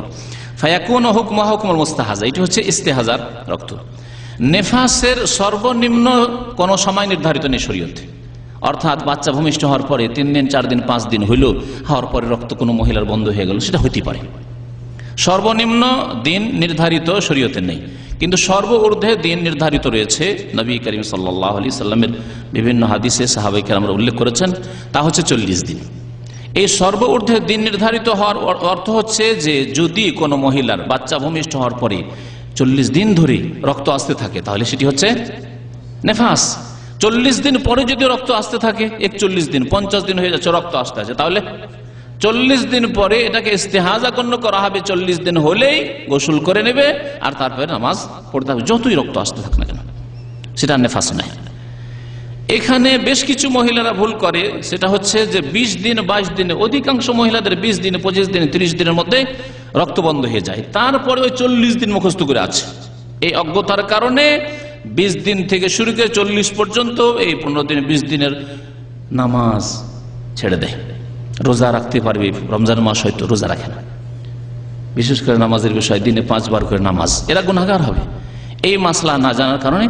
ফায়াকুনু হুকমুহু হুকমুল মুস্তাহাজা, এটি হচ্ছে ইস্তেহাজার রক্ত। নেফাসের সর্বনিম্ন কোন সময় নির্ধারিত নেই শরীয়তে, অর্থাৎ বাচ্চা ভূমিষ্ঠ হওয়ার পরে 3 দিন, 4 দিন, 5 দিন হইল, হওয়ার পরে রক্ত কোনো মহিলার বন্ধ হয়ে গেল, সেটা হইতে পারে। সর্বনিম্ন দিন নির্ধারিত শরীয়তে নেই, কিন্তু সর্ব ঊর্ধ্বে দিন নির্ধারিত রয়েছে। নবী করিম সাল্লাল্লাহু আলাইহি সাল্লামের বিভিন্ন হাদিসে সাহাবায়ে কেরামরা উল্লেখ করেছেন, তা হচ্ছে 40 দিন। এই সর্ব ঊর্ধ্বে দিন নির্ধারিত হওয়ার অর্থ হচ্ছে যে যদি কোনো মহিলার বাচ্চা ভূমিষ্ঠ হওয়ার পরে 40 দিন ধরে রক্ত আসতে থাকে, তাহলে সেটি হচ্ছে নেফাস। 40 দিন পরে যদি রক্ত আসতে থাকে, 41 দিন, 50 দিন হয়ে যাচ্ছে, রক্ত আসতে আছে, তাহলে 40 দিন পরে এটাকে ইস্তেহাজা গণ্য করা হবে। 40 দিন হলেই গোসল করে নেবে, আর তারপরে নামাজ পড়তে হবে, যতই রক্ত আসতে থাকে না কেন, সেটা নেফাস নাই। এখানে বেশ কিছু মহিলারা ভুল করে, সেটা হচ্ছে যে 20 দিন, 22 দিনে, অধিকাংশ মহিলাদের 20 দিনে, 25 দিনে, 30 দিনের মধ্যে রক্ত বন্ধ হয়ে যায়, তারপরে ওই 40 দিন মুখস্থ করে আছে। এই অজ্ঞতার কারণে 20 দিন থেকে শুরু করে 40 পর্যন্ত, এই 15 দিন, 20 দিনের নামাজ ছেড়ে দেয়। রোজা রাখতে পারবে, রমজান মাস হয়তো রোজা রাখে না, বিশেষ করে নামাজের বিষয় দিনে 5 বার করে নামাজ, এরা গুনাহগার হবে। এই মাসলা না জানার কারণে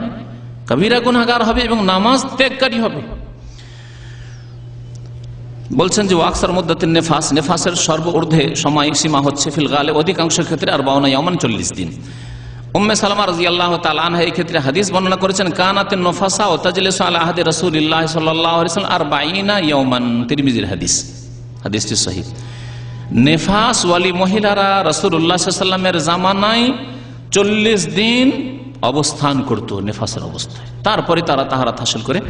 কবিরা গুনাহগার হবে এবং নামাজ ত্যাগকারী হবে। বলছেন যে ওয়াকসার মুদ্দাতিন নেফাস, নেফাসের সর্ব ঊর্ধ্বে সময় সীমা হচ্ছে ফিল গালিব, অধিকাংশ ক্ষেত্রে 40 ইয়ামান, 40 দিন। উম্মে সালামা রাদিয়াল্লাহু তাআলা আনহা এই ক্ষেত্রে হাদিস বর্ণনা করেছেন, কানাতিন নফাসা ওয়া তাজলিসু আলা আহদি রাসূলিল্লাহ সাল্লাল্লাহু আলাইহি ওয়াসাল্লাম 40 ইয়ামান, তিরমিজির হাদিস, হাদিসটি সহিহ। নেফাস ওয়ালি মহিলারা রাসূলুল্লাহ সাল্লাল্লাহু আলাইহি ওয়াসাল্লামের জামানায় 40 দিন অবস্থান করত নেফাসের অবস্থায়, তারপরে তারা তাহারাত হাসিল করে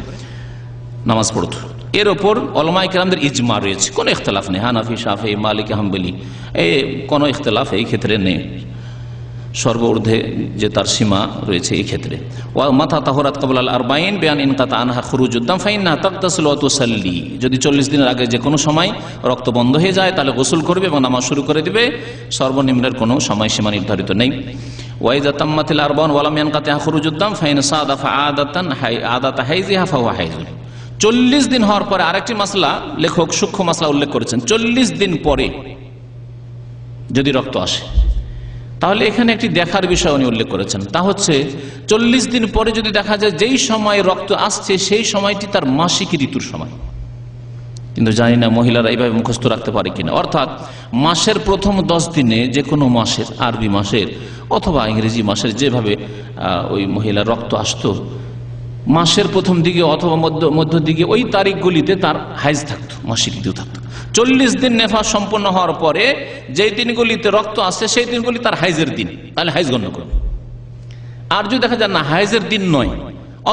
নামাজ পড়তো। এর ওপর উলামায়ে কেরামদের ইজমা রয়েছে, কোনো ইখতিলাফ নেই। হানাফি, শাফিঈ, মালিকি, হাম্বলি এই কোনো ইখতিলাফ এই ক্ষেত্রে নেই, সর্ব ঊর্ধ্বে যে তার সীমা রয়েছে এই ক্ষেত্রে। ওয়া মাতা তাহরাত ক্বাবলা আল 40 বিআন ইনকাতা আনহা খুরুজুদ্দাম ফাইন্নাহা তাগতাসিলু ওয়া তুসাল্লি, যদি 40 দিনের আগে যে কোনো সময় রক্ত বন্ধ হয়ে যায় তাহলে গোসল করবে এবং নামাজ শুরু করে দিবে, সর্বনিম্নের কোনো সময়সীমা নির্ধারিত নেই। ওয়াইজা তাম্মাতিল 40 ওয়া লাম ইয়ানকাতা খুরুজুদ্দাম ফাইন সাদাফা আদাতা হাইজিহা ফাহুয়া হাইজুন। 40 দিন হওয়ার পরে আরেকটি মাসলা লেখক সূক্ষ্ম মাসলা উল্লেখ করেছেন, 40 দিন পরে যদি রক্ত আসে, তাহলে এখানে একটি দেখার বিষয় উনি উল্লেখ করেছেন, তা হচ্ছে 40 দিন পরে যদি দেখা যায় যেই সময় রক্ত আসছে সেই সময়টি তার মাসিক ঋতুর সময়, কিন্তু জানি না মহিলারা এইভাবে মুখস্থ রাখতে পারে কিনা। অর্থাৎ মাসের প্রথম 10 দিনে, যে কোনো মাসের, আরবি মাসের অথবা ইংরেজি মাসের, যেভাবে ওই মহিলার রক্ত আসতো মাসের প্রথম দিকে অথবা মধ্য দিকে, ওই তারিখগুলিতে তার হাইজ থাকতো, মাসিক ঋতু থাকতো। 40 দিন নেফাস সম্পন্ন হওয়ার পরে যেই দিনগুলিতে রক্ত আসছে সেই দিনগুলি তার হাইজের দিন, তাহলে হাইজ গণ্য করবে। আর যদি দেখা যায় না হাইজের দিন নয়,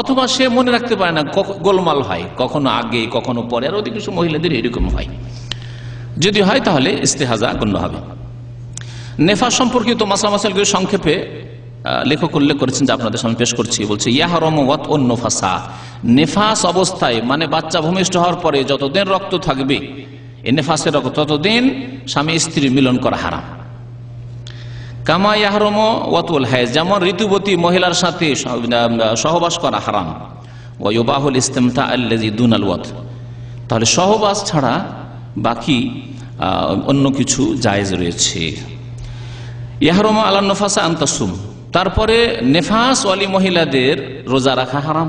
অথবা সে মনে রাখতে পারে না, গোলমাল হয়, কখনো আগে কখনো পরে, আর অধিকাংশ মহিলাদের এরকম হয়, যদি হয় তাহলে ইস্তেহাজা গণ্য হবে। নেফাস সম্পর্কিত মাসলা মাসাইলগুলো সংক্ষেপে লেখক উল্লেখ করেছেন, যা আপনাদের সামনে পেশ করছি। বলছে ইয়াহরামু ওয়াতউন নফাসা, নেফাস অবস্থায় মানে বাচ্চা ভূমিষ্ঠ হওয়ার পরে যতদিন রক্ত থাকবে, এই নেফাসের রক্ত, ততদিন স্বামী স্ত্রী মিলন করা হারাম। কামা ইয়াহরামু ওয়াতুল হাইজ, যেমন ঋতুবতী মহিলার সাথে সহবাস করা হারাম। ওয়া ইউবাহুল ইসতিমতা আল্লাযী দুনাল ওয়াত, তাহলে সহবাস ছাড়া বাকি অন্য কিছু জায়েজ রয়েছে। ইয়াহরুমু আলান নফাসা আন তাসুম, তারপরে নেফাস ওয়ালি মহিলাদের রোজা রাখা হারাম,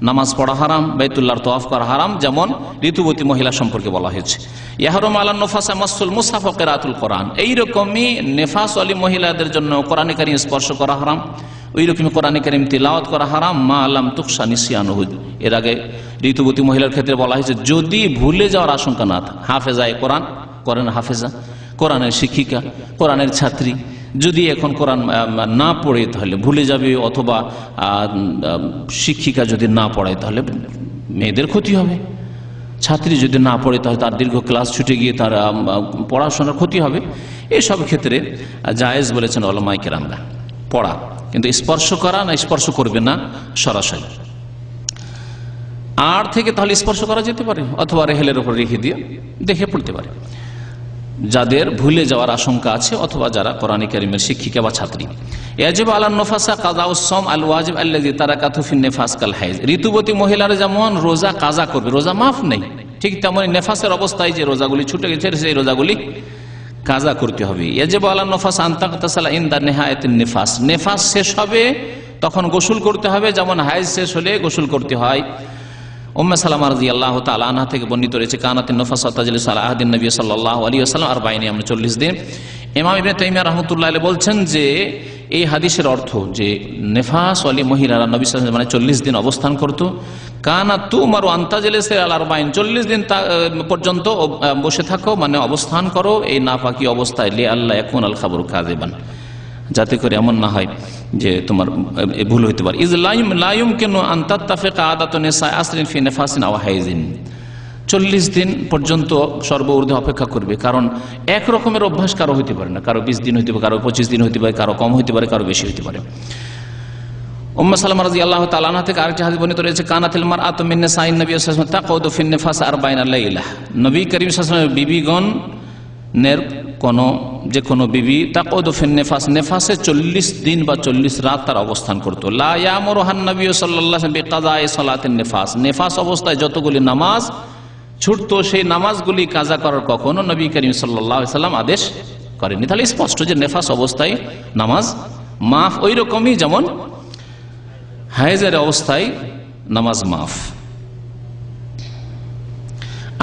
নামাজ পড়া হারাম, বাইতুল্লাহর তওয়াফ করা হারাম, যেমন ঋতুবতী মহিলা সম্পর্কে বলা হয়েছে। ইয়াহরুমু আলান নফাসা মাসুল মুসহাফ ওয়া কিরাআতুল কোরআন, এইরকমই নেফাস ওয়ালি মহিলাদের জন্য কোরআন কারীম স্পর্শ করা হারাম, ওইরকমই কোরআন কারীম তিলাওয়াত করা হারাম, মা লাম তুকশা নিসিয়ানুহু। এর আগে ঋতুবতী মহিলার ক্ষেত্রে বলা হয়েছে যদি ভুলে যাওয়ার আশঙ্কা না থাকে, হাফেজায় কোরআন, কোরআন হাফেজা, কোরআনের শিক্ষিকা, কোরআনের ছাত্রী যদি এখন কোরআন না পড়ে তাহলে ভুলে যাবে, অথবা শিক্ষিকা যদি না পড়ায় তাহলে মেয়েদের ক্ষতি হবে, ছাত্রী যদি না পড়ে তাহলে তার দীর্ঘ ক্লাস ছুটে গিয়ে তার পড়াশোনার ক্ষতি হবে। এসব ক্ষেত্রে জায়েজ বলেছেন উলামায়ে কেরামরা পড়া, কিন্তু স্পর্শ করা না, স্পর্শ করবে না সরাসরি। আর থেকে তাহলে স্পর্শ করা যেতে পারে, অথবা রেহেলের উপর রেখে দিয়ে দেখে পড়তে পারে যাদের ভুলে যাওয়ার আশঙ্কা আছে, অথবা যারা কোরআন কারীমের শিক্ষিকা বা ছাত্রী। ইয়াজিবু আলান নফাসা কাযাউস সাওম আল ওয়াজিব আল্লাযী তারাকাতহু ফিন নিফাস কাল হাইজ, ঋতুবতী মহিলারা যেমন রোজা কাজা করবে, রোজা মাফ নেই, ঠিক তেমনি নেফাসের অবস্থায় যে রোজাগুলি ছুটে গেছে সেই রোজাগুলি কাজা করতে হবে। ইয়াজিবু আলান নফাস আন তাগতাসালা ইনদা নিহায়াতিন নিফাস, নেফাস শেষ হবে তখন গোসল করতে হবে, যেমন হাইজ শেষ হলে গোসল করতে হয়। উম্মে সালামা রাদিয়াল্লাহু তাআলা আনহা থেকে বর্ণিত রয়েছে কানাতিন নফাসা তাজলিসু আলা আহদিন নবী সাল্লাল্লাহু আলাইহি ওয়াসাল্লাম 40 ইয়াম, 40 দিন। ইমাম ইবনে তাইমিয়া রাহমাতুল্লাহ আলাইহি বলছেন যে এই হাদিসের অর্থ যে নেফাস ওয়ালি মহিলারা নবী সাল্লাল্লাহু আলাইহি ওয়াসাল্লাম মানে 40 দিন অবস্থান করত। কানাত তুমারু আন তাজলিসু আলা 40, 40 দিন পর্যন্ত বসে থাকো, মানে অবস্থান করো এই নাপাকি অবস্থায়, লি আল্লাহ ইয়াকুন আল খাবরু কাযিবান, যাতে করে এমন না হয় যে তোমার ভুল হইতে পারে। ইজ লা ইউমকিনু আন তাত্তাফিকা আদাতু নিসা আসরিন ফি নিফাসিন আও হাইজিন, 40 দিন পর্যন্ত সর্বঊর্ধ্বে অপেক্ষা করবে, কারণ এক রকমের অভ্যাস কারো হইতে পারে না, কারো 20 দিন হইতে পারে, কারো 25 দিন হইতে পারে, কারো কম হইতে পারে, কারো বেশি হইতে পারে। উম্মে সালামা রাদিয়াল্লাহু তাআলা আনহা থেকে আরেকটি হাদিস বর্ণিত রয়েছে কানাতিল মারআতু মিন নিসাইন নবী সাল্লাল্লাহু আলাইহি ওয়াসাল্লাম তাকুদু ফিন নিফাস 40 লাইলা, নবী করিম সাল্লাল্লাহু আলাইহি ওয়াসাল্লামের বিবিগণের যে কোনো বিবি তাকুদু ফিন নিফাস, নেফাসে 40 দিন বা 40 রাত তার অবস্থান করত। লা ইয়ামুরুহান নবী সাল্লাল্লাহু আলাইহি ওয়াসাল্লাম বিকাযায়ে সালাতিন নিফাস, নেফাস অবস্থায় যতগুলি নামাজ ছুটতো সেই নামাজগুলি কাজা করার কখনো নবী করিম সাল্লাল্লাহু আলাইহি ওয়াসাল্লাম আদেশ করেননি। তাহলে স্পষ্ট যে নেফাস অবস্থায় নামাজ মাফ, ওই রকমই যেমন হায়েজের অবস্থায় নামাজ মাফ।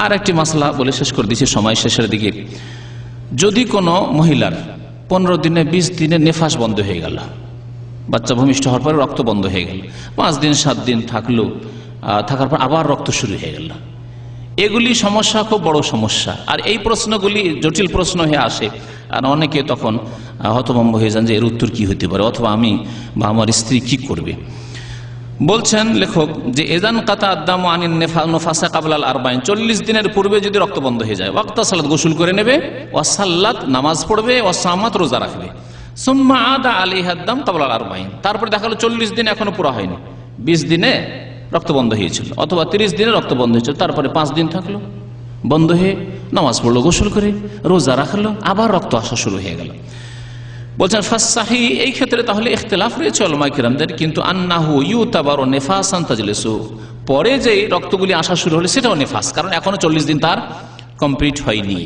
আর একটি মাসলা বলে শেষ করে দিচ্ছি সময় শেষের দিকে, যদি কোনো মহিলার 15 দিনে 20 দিনে নেফাস বন্ধ হয়ে গেল, বাচ্চা ভূমিষ্ঠ হওয়ার পরে রক্ত বন্ধ হয়ে গেল, 5 দিন 7 দিন থাকলো, থাকার পর আবার রক্ত শুরু হয়ে গেল, এগুলি সমস্যা, খুব বড় সমস্যা। আর এই প্রশ্নগুলি জটিল প্রশ্ন হয়ে আসে, আর অনেকে তখন হতভম্ব হয়ে যান যে এর উত্তর কি হতে পারে, অথবা আমি বা আমার স্ত্রী কি করবে। বলছেন লেখক যে এজান কাতা আদামু আনিন নফাসা কাবলাল 40, 40 দিনের পূর্বে যদি রক্ত বন্ধ হয়ে যায়, ওয়াক্তা সালাত গোসল করে নেবে, ওয়াসাল্লাত নামাজ পড়বে, ওয়াসামাত রোজা রাখবে, সুম্মা আদা আলাইহা আদাম কাবলাল 40, তারপরে দেখা গেল 40 দিন এখনো পুরো হয়নি, 20 দিনে রক্ত বন্ধ হয়েছিল, অথবা 30 দিনে রক্ত বন্ধ হয়েছিল, তারপরে 5 দিন থাকলো বন্ধ হয়ে নামাজ পড়লো, গোসল করে রোজা রাখলো, আবার রক্ত আসা শুরু হয়ে গেল। বলছেন ফাসসাহি, এই ক্ষেত্রে তাহলে ইখতিলাফ রয়েছে উলামায়ে কেরামদের, কিন্তু আন্নাহু ইউতাবারু নিফাসান তাজলিসু, পরে যে রক্তগুলি আসা শুরু হলো সেটাও নিফাস, কারণ এখনো 40 দিন তার কমপ্লিট হয়নি।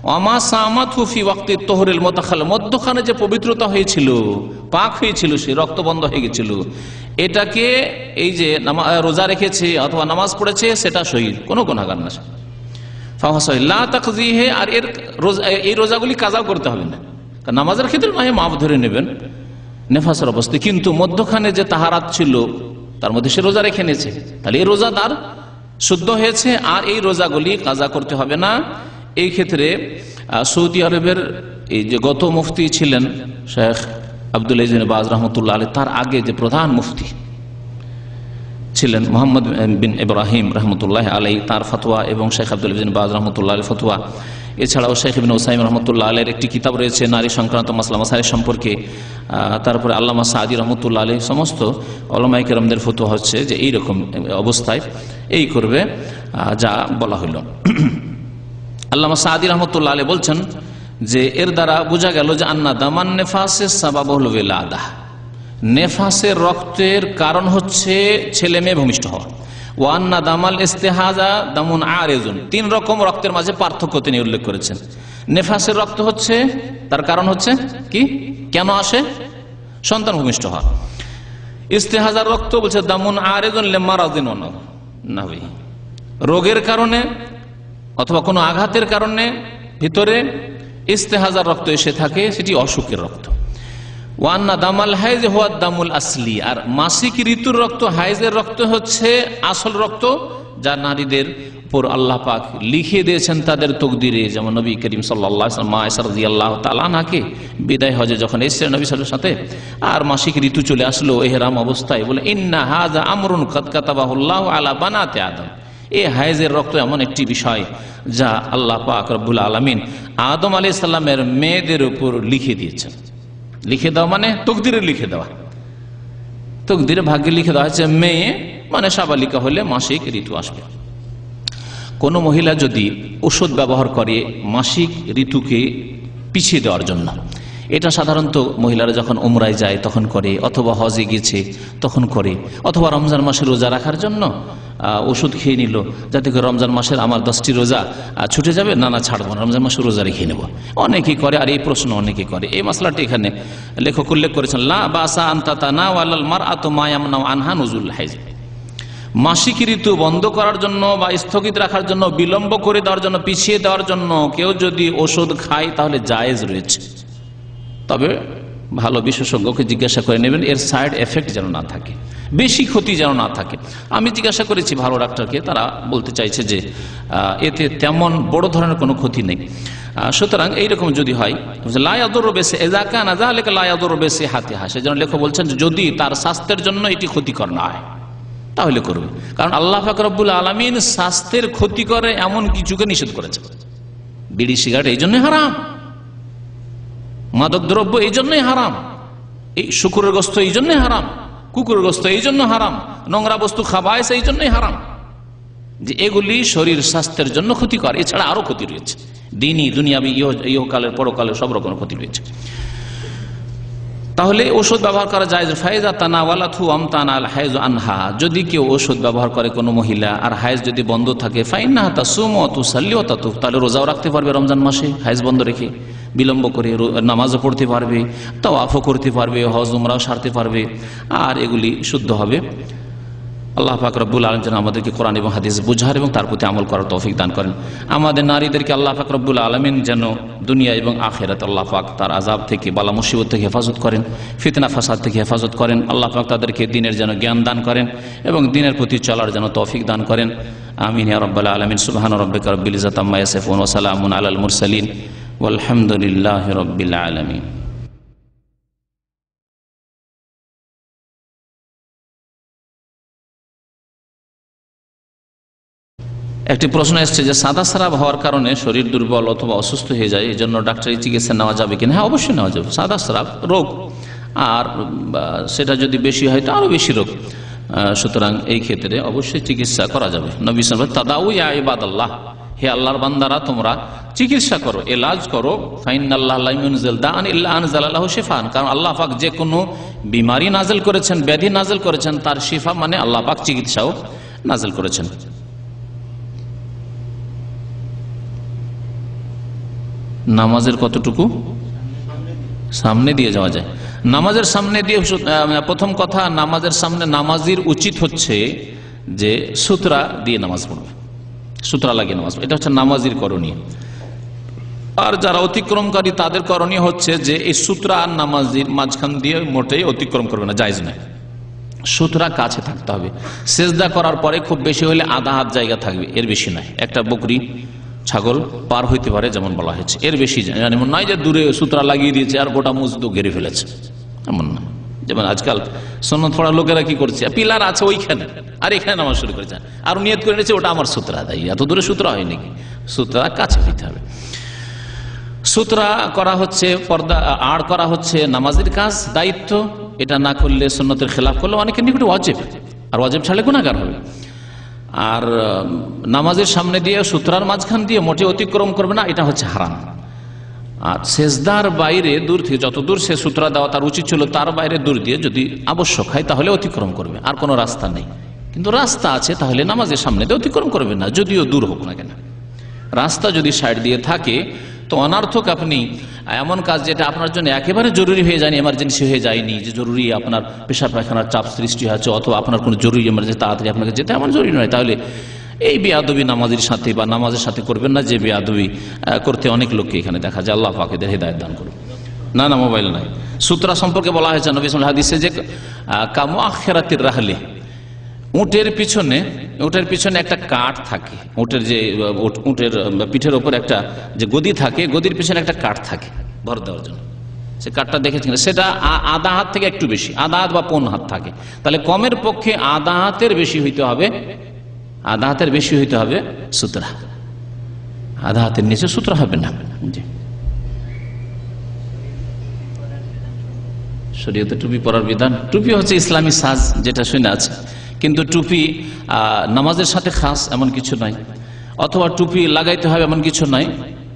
ওয়ামা সামাতহু ফি ওয়াক্তি তুহরিল মুতাখাল, মধ্যখানে যে পবিত্রতা হয়েছিল, পাক হয়েছিল, সে রক্ত বন্ধ হয়ে গেছিল, এটাকে এই যে রোজা রেখেছে অথবা নামাজ পড়েছে সেটা শহীদ, কোনো গুনাহগার না। ফাহসাহি লা তাকযিহি, আর এই রোজাগুলি কাজাও করতে হবে না, নামাজের ক্ষেত্রে নয় মাপ ধরে নেবেন নেফাসের অবস্থা, কিন্তু মধ্যখানে যে তাহারাত ছিল তার মধ্যে সে রোজা রেখে নিয়েছে, তাহলে এই রোজাদার শুদ্ধ হয়েছে, আর এই রোজাগুলি কাজা করতে হবে না। এই ক্ষেত্রে সৌদি আরবের এই যে গত মুফতি ছিলেন শেখ আব্দুল আজিজ বিন বাজ রহমতুল্লাহ আলাইহি, তার আগে যে প্রধান মুফতি ছিলেন মোহাম্মদ বিন ইব্রাহিম রহমতুল্লাহ আলাইহি, তার ফতোয়া, এবং শেখ আব্দুল আজিজ বিন বাজ রহমতুল্লাহ আলাইহি ফতোয়া, এছাড়াও শেখ ইবনে উসাইমিন রহমতুল্লাহ আলাইহির একটি কিতাব রয়েছে নারী সংক্রান্ত মাসলা মাসাইল সম্পর্কে, তারপরে আল্লামা সাদি রহমতুল্লাহ আলাইহি, সমস্ত উলামায়ে কেরামদের ফতোয়া হচ্ছে যে এইরকম অবস্থায় এই করবে যা বলা হইল। আল্লামা সাদি রহমতুল্লাহ আলাইহি বলছেন যে এর দ্বারা বোঝা গেল যে আন্না দামান নিফাসের সাবাব হল ওয়ালাদা, নেফাসের রক্তের কারণ হচ্ছে ছেলে মেয়ে ভূমিষ্ঠ হওয়া। ওয়ান্না দামাল ইস্তেহাজা দামুন আরেজুন, 3 রকম রক্তের মাঝে পার্থক্য তিনি উল্লেখ করেছেন। নেফাসের রক্ত হচ্ছে, তার কারণ হচ্ছে কি, কেন আসে? সন্তান ভূমিষ্ঠ হওয়া। ইস্তেহাজার রক্ত বলছে দামুন আরেজুন লিমারাদিন নাহি, রোগের কারণে অথবা কোনো আঘাতের কারণে ভিতরে ইস্তেহাজার রক্ত এসে থাকে, সেটি অসুখের রক্ত। ওয়ান্না দামাল হাইজ হুয়া দামুল আসলি, আর মাসিক ঋতুর রক্ত, হাইজের রক্ত হচ্ছে আসল রক্ত, যা নারীদের উপর আল্লাহ পাক লিখে দিয়েছেন তাদের তকদিরে। যেমন নবী করিম সাল্লাল্লাহু আলাইহি ওয়াসাল্লাম মা আয়েশা রাদিয়াল্লাহু তাআলা আনহাকে বিদায় হজে যখন এসেছেন নবী সাল্লাল্লাহু আলাইহি ওয়াসাল্লামের সাথে, আর মাসিক ঋতু চলে আসলো ইহরাম অবস্থায়, বলে ইন্না হাযা আমরুন কাদ কাতাবাহুল্লাহু আলা বানাতি আদম, এই হাইজের রক্ত এমন একটি বিষয় যা আল্লাহ পাক রব্বুল আলামিন আদম আলাইহিস সালামের মেয়েদের উপর লিখে দিয়েছেন। লিখে দেওয়া মানে তকদিরে লিখে দেওয়া, তকদিরে ভাগ্যে লিখে দেওয়া হচ্ছে মেয়ে মানে সাবালিকা হলে মাসিক ঋতু আসবে। কোনো মহিলা যদি ওষুধ ব্যবহার করে মাসিক ঋতুকে পিছিয়ে দেওয়ার জন্য, এটা সাধারণত মহিলারা যখন উমরায় যায় তখন করে, অথবা হজে গেছে তখন করে, অথবা রমজান মাসে রোজা রাখার জন্য ওষুধ খেয়ে নিল যাতে করে রমজান মাসের আমার 10টি রোজা ছুটে যাবে, না ছাড়বো না, রমজান মাসে রোজা রেখে নেব। অনেকেই করে, আর এই প্রশ্ন অনেকেই করে। এই মশলাটি এখানে লেখক উল্লেখ করেছেন, লা বাসা আনতাতানা ওয়ালাল মারআতু মা ইয়ামনাউ আনহা নুজুল হাইজ, মাসিক ঋতু বন্ধ করার জন্য বা স্থগিত রাখার জন্য, বিলম্ব করে দেওয়ার জন্য, পিছিয়ে দেওয়ার জন্য কেউ যদি ওষুধ খায় তাহলে জায়েজ রয়েছে, তবে ভালো বিশেষজ্ঞকে জিজ্ঞাসা করে নেবেন, এর সাইড এফেক্ট যেন না থাকে, বেশি ক্ষতি যেন না থাকে। আমি জিজ্ঞাসা করেছি ভালো ডাক্তারকে, তারা বলতে চাইছে যে এতে তেমন বড় ধরনের কোনো ক্ষতি নেই। সুতরাং এইরকম যদি হয়, লায়াদুর বেশি এজাকা না যা লেখা লায়াদুর বেশি হাতে হাসে, যেন লেখক বলছেন যদি তার স্বাস্থ্যের জন্য এটি ক্ষতিকর না হয় তাহলে করবে। কারণ আল্লাহ পাক রব্বুল আলামিন স্বাস্থ্যের ক্ষতি করে এমন কিছুকে নিষেধ করেছেন। বিড়ি সিগারেট এই জন্যই হারাম, মাদক দ্রব্য এই জন্যই হারাম, এই শুকুরের গোশত এই জন্যই হারাম, কুকুরের গোশত এই জন্য হারাম, নোংরা বস্তু খাবাইস এই জন্যই হারাম, যে এগুলি শরীর স্বাস্থ্যের জন্য ক্ষতিকর। এছাড়া আরো ক্ষতি রয়েছে, দিনই দুনিয়াবি ইহকালের পরকালের সব রকম ক্ষতি রয়েছে। তাহলে ওষুধ ব্যবহার করা যায়। ফায়জা তানাওয়ালাতহু আমতানাল হায়জ আনহা, যদি কেউ ওষুধ ব্যবহার করে কোনো মহিলা আর হায়জ যদি বন্ধ থাকে, ফাইন্নাহা তাসুমু ওয়া তুসাল্লি ওয়া তাতুফ, তাহলে রোজাও রাখতে পারবে রমজান মাসে হায়জ বন্ধ রেখে, বিলম্ব করে নামাজও পড়তে পারবে, তাওয়াফও করতে পারবে, হজ উমরাও সারতে পারবে, আর এগুলি শুদ্ধ হবে। আল্লাহ পাক রব্বুল আলামিন যেন আমাদেরকে কোরআন এবং হাদিস বুঝার এবং তার প্রতি আমল করার তৌফিক দান করেন। আমাদের নারীদেরকে আল্লাহ পাক রব্বুল আলামিন যেন দুনিয়া এবং আখিরাত আল্লাহ পাক তার আযাব থেকে, বালা মুসিবত থেকে হেফাজত করেন, ফিতনা ফাসাদ থেকে হেফাজত করেন। আল্লাহ পাক তাদেরকে দ্বীনের যেন জ্ঞান দান করেন এবং দ্বীনের প্রতি চলার যেন তৌফিক দান করেন। আমিন ইয়া রাব্বাল আলামিন। সুবহান রাব্বিকা রাব্বিল ইজ্জাতি আম্মা ইয়াসিফুন ওয়া সালামুন আলাল মুরসালিন ওয়ালহামদুলিল্লাহি রাব্বিল আলামিন। একটি প্রশ্ন এসছে যে সাদা স্রাব হওয়ার কারণে শরীর দুর্বল অথবা অসুস্থ হয়ে যায়, এই জন্য ডাক্তারি চিকিৎসা নেওয়া যাবে কিনা? হ্যাঁ, অবশ্যই নেওয়া যাবে। সাদা স্রাব রোগ, আর সেটা যদি বেশি হয় তো আরো বেশি রোগ, সুতরাং এই ক্ষেত্রে অবশ্যই চিকিৎসা করা যাবে। নবী সাল্লাল্লাহু আলাইহি ওয়াসাল্লাম তাদাউ ইয়া ইবাদাল্লাহ, হে আল্লাহর বান্দারা তোমরা চিকিৎসা করো, এলাজ করো। ফাইনাল্লাহ লা ইউনজিল দাআন ইল্লা আনজালা লাহু শিফাআন, কারণ আল্লাহ পাক যে কোনো বিমারি নাযিল করেছেন, ব্যাধি নাযিল করেছেন, তার শিফা মানে আল্লাহ পাক চিকিৎসাও নাযিল করেছেন। নামাজের কতটুকু সামনে দিয়ে যাওয়া যায়? নামাজের সামনে দিয়ে, প্রথম কথা, নামাজের সামনে নামাজির উচিত হচ্ছে যে সুতরা দিয়ে নামাজ পড়বে, সুতরা লাগিয়ে নামাজ পড়বে, এটা হচ্ছে নামাজির করণীয়। আর যারা অতিক্রমকারী তাদের করণীয় হচ্ছে যে এই সুতরা আর নামাজির মাঝখান দিয়ে মোটেই অতিক্রম করবে না, জায়েজ নয়। সুতরা কাছে থাকতে হবে। সেজদা করার পরে খুব বেশি হলে আধা হাত জায়গা থাকবে, এর বেশি নয়। একটা বকরি ছাগল পার হইতে পারে যেমন বলা হয়েছে, এর বেশি এমন নয় যে দূরে সূত্রা লাগিয়ে দিয়েছে আর গোটা মসজিদ ঘিরে ফেলেছে, এমন না। যেমন আজকাল সুন্নত পড়া লোকেরা কি করছে, পিলার আছে ওইখানে আর এখানে নামাজ শুরু করেছে, আর নিয়ত করে নিয়েছে ওটা আমার সূত্রা দেয়। এত দূরে সূত্রা হয় নাকি? সূত্রা কাছে হইতে হবে। সূত্রা করা হচ্ছে, পর্দা আড় করা হচ্ছে নামাজের কাজ, দায়িত্ব। এটা না করলে সুন্নতের খেলাফ করলে অনেকের নিকট ওয়াজিব, আর ওয়াজিব ছাড়লে গুনাহগার হবে। আর নামাজের সামনে দিয়ে সুতরার মাঝখান দিয়ে মোটে অতিক্রম করবে না, এটা হচ্ছে হারাম। আর সেজদার বাইরে দূর থেকে যত দূর সে সুতরা দেওয়া তার উচিত ছিল তার বাইরে দূর দিয়ে যদি আবশ্যক হয় তাহলে অতিক্রম করবে, আর কোনো রাস্তা নেই। কিন্তু রাস্তা আছে তাহলে নামাজের সামনে দিয়ে অতিক্রম করবে না, যদিও দূর হোক না কেন। রাস্তা যদি সাইড দিয়ে থাকে তো অনার্থক আপনি এমন কাজ যেটা আপনার জন্য একেবারে জরুরি হয়ে যায়নি, এমার্জেন্সি হয়ে যায়নি, যে জরুরি আপনার পেশাব পায়খানার চাপ সৃষ্টি হচ্ছে অথবা আপনার কোনো জরুরি এমার্জেন্সি তাড়াতাড়ি আপনাকে যেতে এমন জরুরি নয়, তাহলে এই বেয়াদবি নামাজের সাথে বা নামাজের সাথে করবেন না, যে বেয়াদবি করতে অনেক লোককে এখানে দেখা যায়। আল্লাহ পাক এদের হেদায়েত দান করুন। না না, মোবাইল নাই। সূত্রা সম্পর্কে বলা হয়েছে নবী সাল্লাল্লাহু আলাইহি হাদিসে যে কামু আখিরাতির রাহলে, উটের পিছনে একটা কাঠ থাকে, উটের পিঠের ওপর একটা যে গদি থাকে, গদির পিছনে একটা কাঠ থাকে ভর দেওয়ার জন্য। সে কাঠটা দেখেছেন, সেটা আধা হাত থেকে একটু বেশি, আধা হাত বা পৌন হাত থাকে। তাহলে কমের পক্ষে আধা হাতের বেশি হইতে হবে, আধা হাতের বেশি হইতে হবে সুতরা, আধা হাতের নিচে সুতরা হবে না। শরীয়তে টুপি পরার বিধান, টুপি হচ্ছে ইসলামী সাজ যেটা শুনে আছে, কিন্তু টুপি নামাজের সাথে খাস এমন কিছু নাই, অথবা টুপি লাগাইতে হবে এমন কিছু নাই।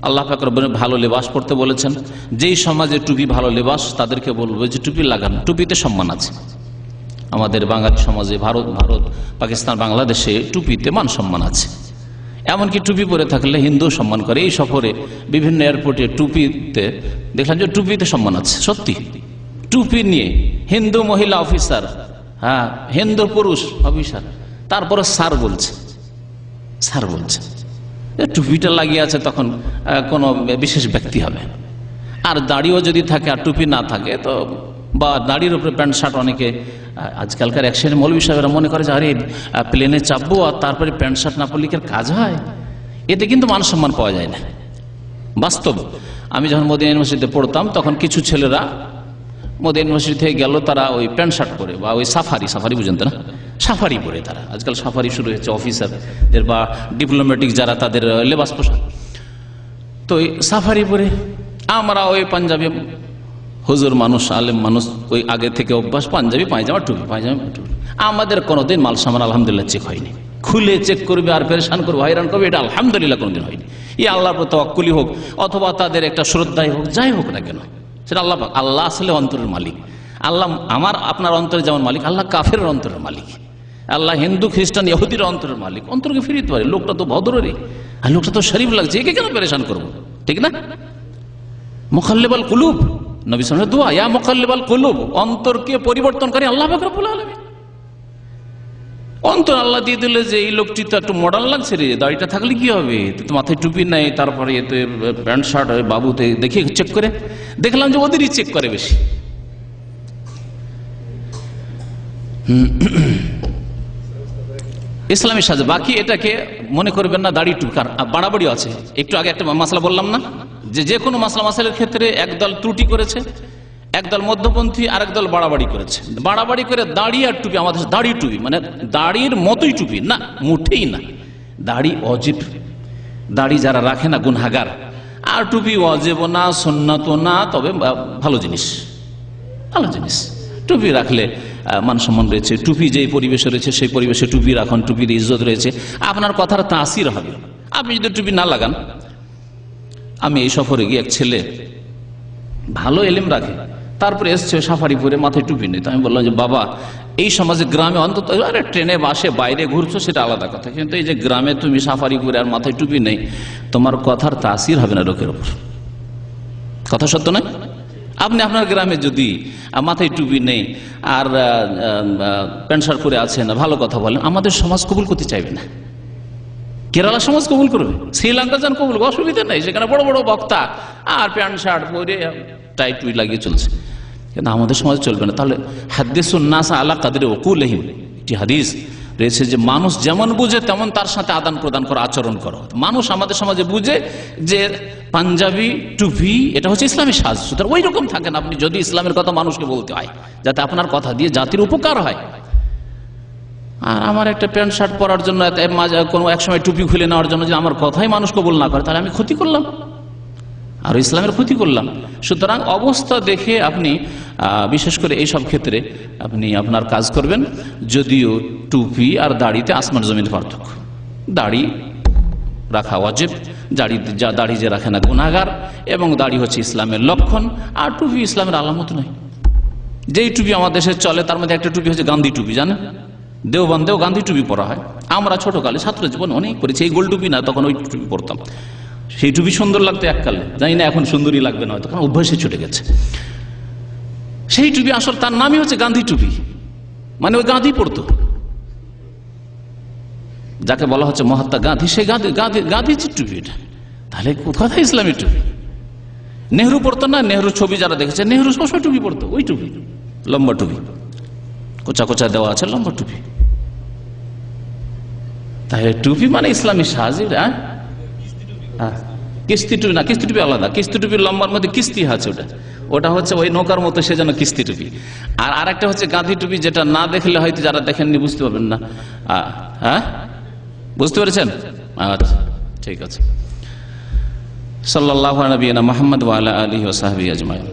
আল্লাহ পাক রব্বুল ভালো লেবাস পড়তে বলেছেন, যেই সমাজে টুপি ভালো লেবাস তাদেরকে বলবো যে টুপি লাগান, টুপিতে সম্মান আছে। আমাদের বাঙালি সমাজে ভারত পাকিস্তান বাংলাদেশে টুপিতে মান সম্মান আছে, এমনকি টুপি পরে থাকলে হিন্দু সম্মান করে। এই সফরে বিভিন্ন এয়ারপোর্টে টুপিতে দেখলাম যে টুপিতে সম্মান আছে, সত্যি। টুপি নিয়ে হিন্দু মহিলা অফিসার, হ্যাঁ হিন্দু পুরুষ অফিসার, তারপরে স্যার বলছে, টুপিটা লাগিয়ে আছে তখন কোনো বিশেষ ব্যক্তি হবে। আর দাড়িও যদি থাকে আর টুপি না থাকে তো, বা দাড়ির উপরে প্যান্ট শার্ট, অনেকে আজকালকার এক শ্রেণীর মৌলভী সাহেবরা মনে করে যে আরে প্লেনে চাপবো আর তারপরে প্যান্ট শার্ট না পরলে কি কাজ হয়, এতে কিন্তু মান সম্মান পাওয়া যায় না। বাস্তব, আমি যখন মদিনা ইউনিভার্সিটিতে পড়তাম তখন কিছু ছেলেরা মদিনা ইউনিভার্সিটি থেকে গেল, তারা ওই প্যান্ট শার্ট পরে বা ওই সাফারি বুঝেন তো না, সাফারি পরে, তারা আজকাল সাফারি শুরু হয়েছে অফিসারদের বা ডিপ্লোম্যাটিক যারা, তাদের লেবাস পোশাক। তো ওই সাফারি পরে আমরা ওই পাঞ্জাবি হুজুর মানুষ, আলেম মানুষ, ওই আগে থেকে অভ্যাস, পাঞ্জাবি পায়জামা টুপি, আমাদের কোনোদিন মাল সামান আলহামদুলিল্লাহ চেক হয়নি। খুলে চেক করবে আর পেরেশান করবে, হয়রান করবে, এটা আলহামদুলিল্লাহ কোনোদিন হয়নি। এই আল্লাহর প্রতি তাওয়াক্কুলি হোক অথবা তাদের একটা শ্রদ্ধাই হোক, যাই হোক না কেন, সেটা আল্লাহ পাক। আল্লাহ আসলে অন্তরের মালিক। আল্লাহ আমার আপনার অন্তরে যেমন মালিক, আল্লাহ কাফেরের অন্তরের মালিক। আল্লাহ হিন্দু খ্রিস্টান ইহুদির অন্তরের মালিক, অন্তরকে ফিরিতে পারে। লোকটা তো ভদ্ররই, আর লোকটা তো শরীফ লাগছে, একে কেন পেরেশান করবো, ঠিক না? মুকাল্লিবাল কুলুব, নবী সাল্লাল্লাহু আলাইহি ওয়াসাল্লামের দোয়া, ইয়া মুকাল্লিবাল কুলুব, অন্তরকে পরিবর্তনকারী আল্লাহ পাক রব্বুল আলামিন। অন্তর আল্লাহ দিয়ে দিলে যে এই লোকটি তো একটু মডার্ন লাগছে রে, দাড়িটা থাকলে কি হবে, তো মাথায় টুপি নাই, তারপরে এতে প্যান্ট শার্ট, বাবুতে দেখি চেক করে দেখলাম যে ওদেরই চেক করে বেশি। ইসলামী সাজ, বাকি এটাকে মনে করবেন না দাড়ি টুকার বাড়াবাড়ি আছে। একটু আগে একটা মাসলা বললাম না, যে কোনো মাসলার ক্ষেত্রে একদল ত্রুটি করেছে, একদল মধ্যপন্থী, আর একদল বাড়াবাড়ি করেছে। বাড়াবাড়ি করে দাড়ি আর টুপি, আমাদের দাড়ি টুপি মানে দাড়ির মতোই টুপি না, মুঠেই না। দাড়ি অজিব, দাড়ি যারা রাখে না গুনহাগার। আর টুপি অজেব না, সুন্নাত না, তবে ভালো জিনিস, ভালো জিনিস। টুপি রাখলে মান সম্মান রয়েছে, টুপি যেই পরিবেশে রয়েছে সেই পরিবেশে টুপি রাখুন, টুপির ইজ্জত রয়েছে, আপনার কথার তাসির হবে। আপনি যদি টুপি না লাগান, আমি এই সফরে গিয়ে এক ছেলে ভালো এলেম রাখে, তারপরে এসছে সাফারি পরে, মাথায় টুপি নেই। তো আমি বললাম যে বাবা, এই সমাজে গ্রামে অন্তত, আরে ট্রেনে বাসে বাইরে ঘুরছো সেটা আলাদা কথা, কিন্তু এই যে গ্রামে তুমি সাফারি পরে আর মাথায় টুপি নেই, তোমার কথার তাসির হবে না লোকের ওপর। কথা সত্য নয়? আপনি আপনার গ্রামে যদি মাথায় টুপি নেই আর প্যান্ট শার্ট পরে আছেন, ভালো কথা বলেন, আমাদের সমাজ কবুল করতে চাইবে না। কেরালা সমাজ কবুল করবে, শ্রীলঙ্কা যান কবুল, অসুবিধা নেই, সেখানে বড় বড় বক্তা আর প্যান্ট শার্ট পরে টাই টুই লাগিয়ে চলছে, কিন্তু আমাদের সমাজ চলবে না। তাহলে হাদিসুন নাস আলা কাদরি উকুলিহিম, একটি হাদিস রয়েছে যে মানুষ যেমন বুঝে তেমন তার সাথে আদান প্রদান করো, আচরণ করো। মানুষ আমাদের সমাজে বুঝে যে পাঞ্জাবি টুপি এটা হচ্ছে ইসলামী সাজ, সুতরাং ওই রকম থাকেন আপনি যদি ইসলামের কথা মানুষকে বলতে হয়, যাতে আপনার কথা দিয়ে জাতির উপকার হয়। আর আমার একটা প্যান্ট শার্ট পরার জন্য, কোনো এক সময় টুপি খুলে নেওয়ার জন্য যে আমার কথাই মানুষ কবুল না করে, তাহলে আমি ক্ষতি করলাম, আর ইসলামের ক্ষতি করলাম। সুতরাং অবস্থা দেখে আপনি বিশেষ করে এইসব ক্ষেত্রে আপনি আপনার কাজ করবেন। যদিও টুপি আর দাড়িতে আসমান জমিন পার্থক্য, দাড়ি রাখা ওয়াজিব, দাড়ি যে রাখে না গুনাহগার, এবং দাড়ি হচ্ছে ইসলামের লক্ষণ, আর টুপি ইসলামের আলামত নয়। যেই টুপি আমাদের দেশে চলে তার মধ্যে একটা টুপি হচ্ছে গান্ধী টুপি, জানেন? দেওবন্দেও গান্ধী টুপি পরা হয়। আমরা ছোটকালে ছাত্র জীবন অনেক পড়েছি, এই গোল টুপি না, তখন ওই টুপি পরতাম। সেই টুপি সুন্দর লাগতো এককালে, জানি না এখন সুন্দরই লাগবে না, হয়তো কারণ অভ্যাসে ছুটে গেছে। সেই টুপি আসলে তার নামই হচ্ছে গান্ধী টুপি, মানে ওই গান্ধী পরতো, যাকে বলা হচ্ছে মহাত্মা গান্ধী, সেই গান্ধীজির টুপি এটা। তাহলে কোথায় ইসলামী টুপি? নেহরু পড়তো না? নেহরু ছবি যারা দেখেছে, নেহরু সবসময় টুপি পড়তো, ওই টুপি, লম্বা টুপি, কোচা কোচা দেওয়া আছে, লম্বা টুপি। তাহলে টুপি মানে ইসলামী সাজ। কিস্তি টুপি না, কিস্তি টুপি আলাদা। কিস্তি টুপির লম্বার মধ্যে কিস্তি আছে, ওটা হচ্ছে ওই নৌকার মতো, সেজন্য কিস্তি টুপি। আর আরেকটা হচ্ছে গান্ধী টুপি, যেটা না দেখলে হয়তো যারা দেখেননি বুঝতে পারবেন না। হ্যাঁ, বুঝতে পেরেছেন? আচ্ছা, ঠিক আছে। সাল্লাল্লাহু আলা নবিয়িনা মুহাম্মদ ওয়া আলা আলিহি ওয়া সাহবিহি আজমাইন।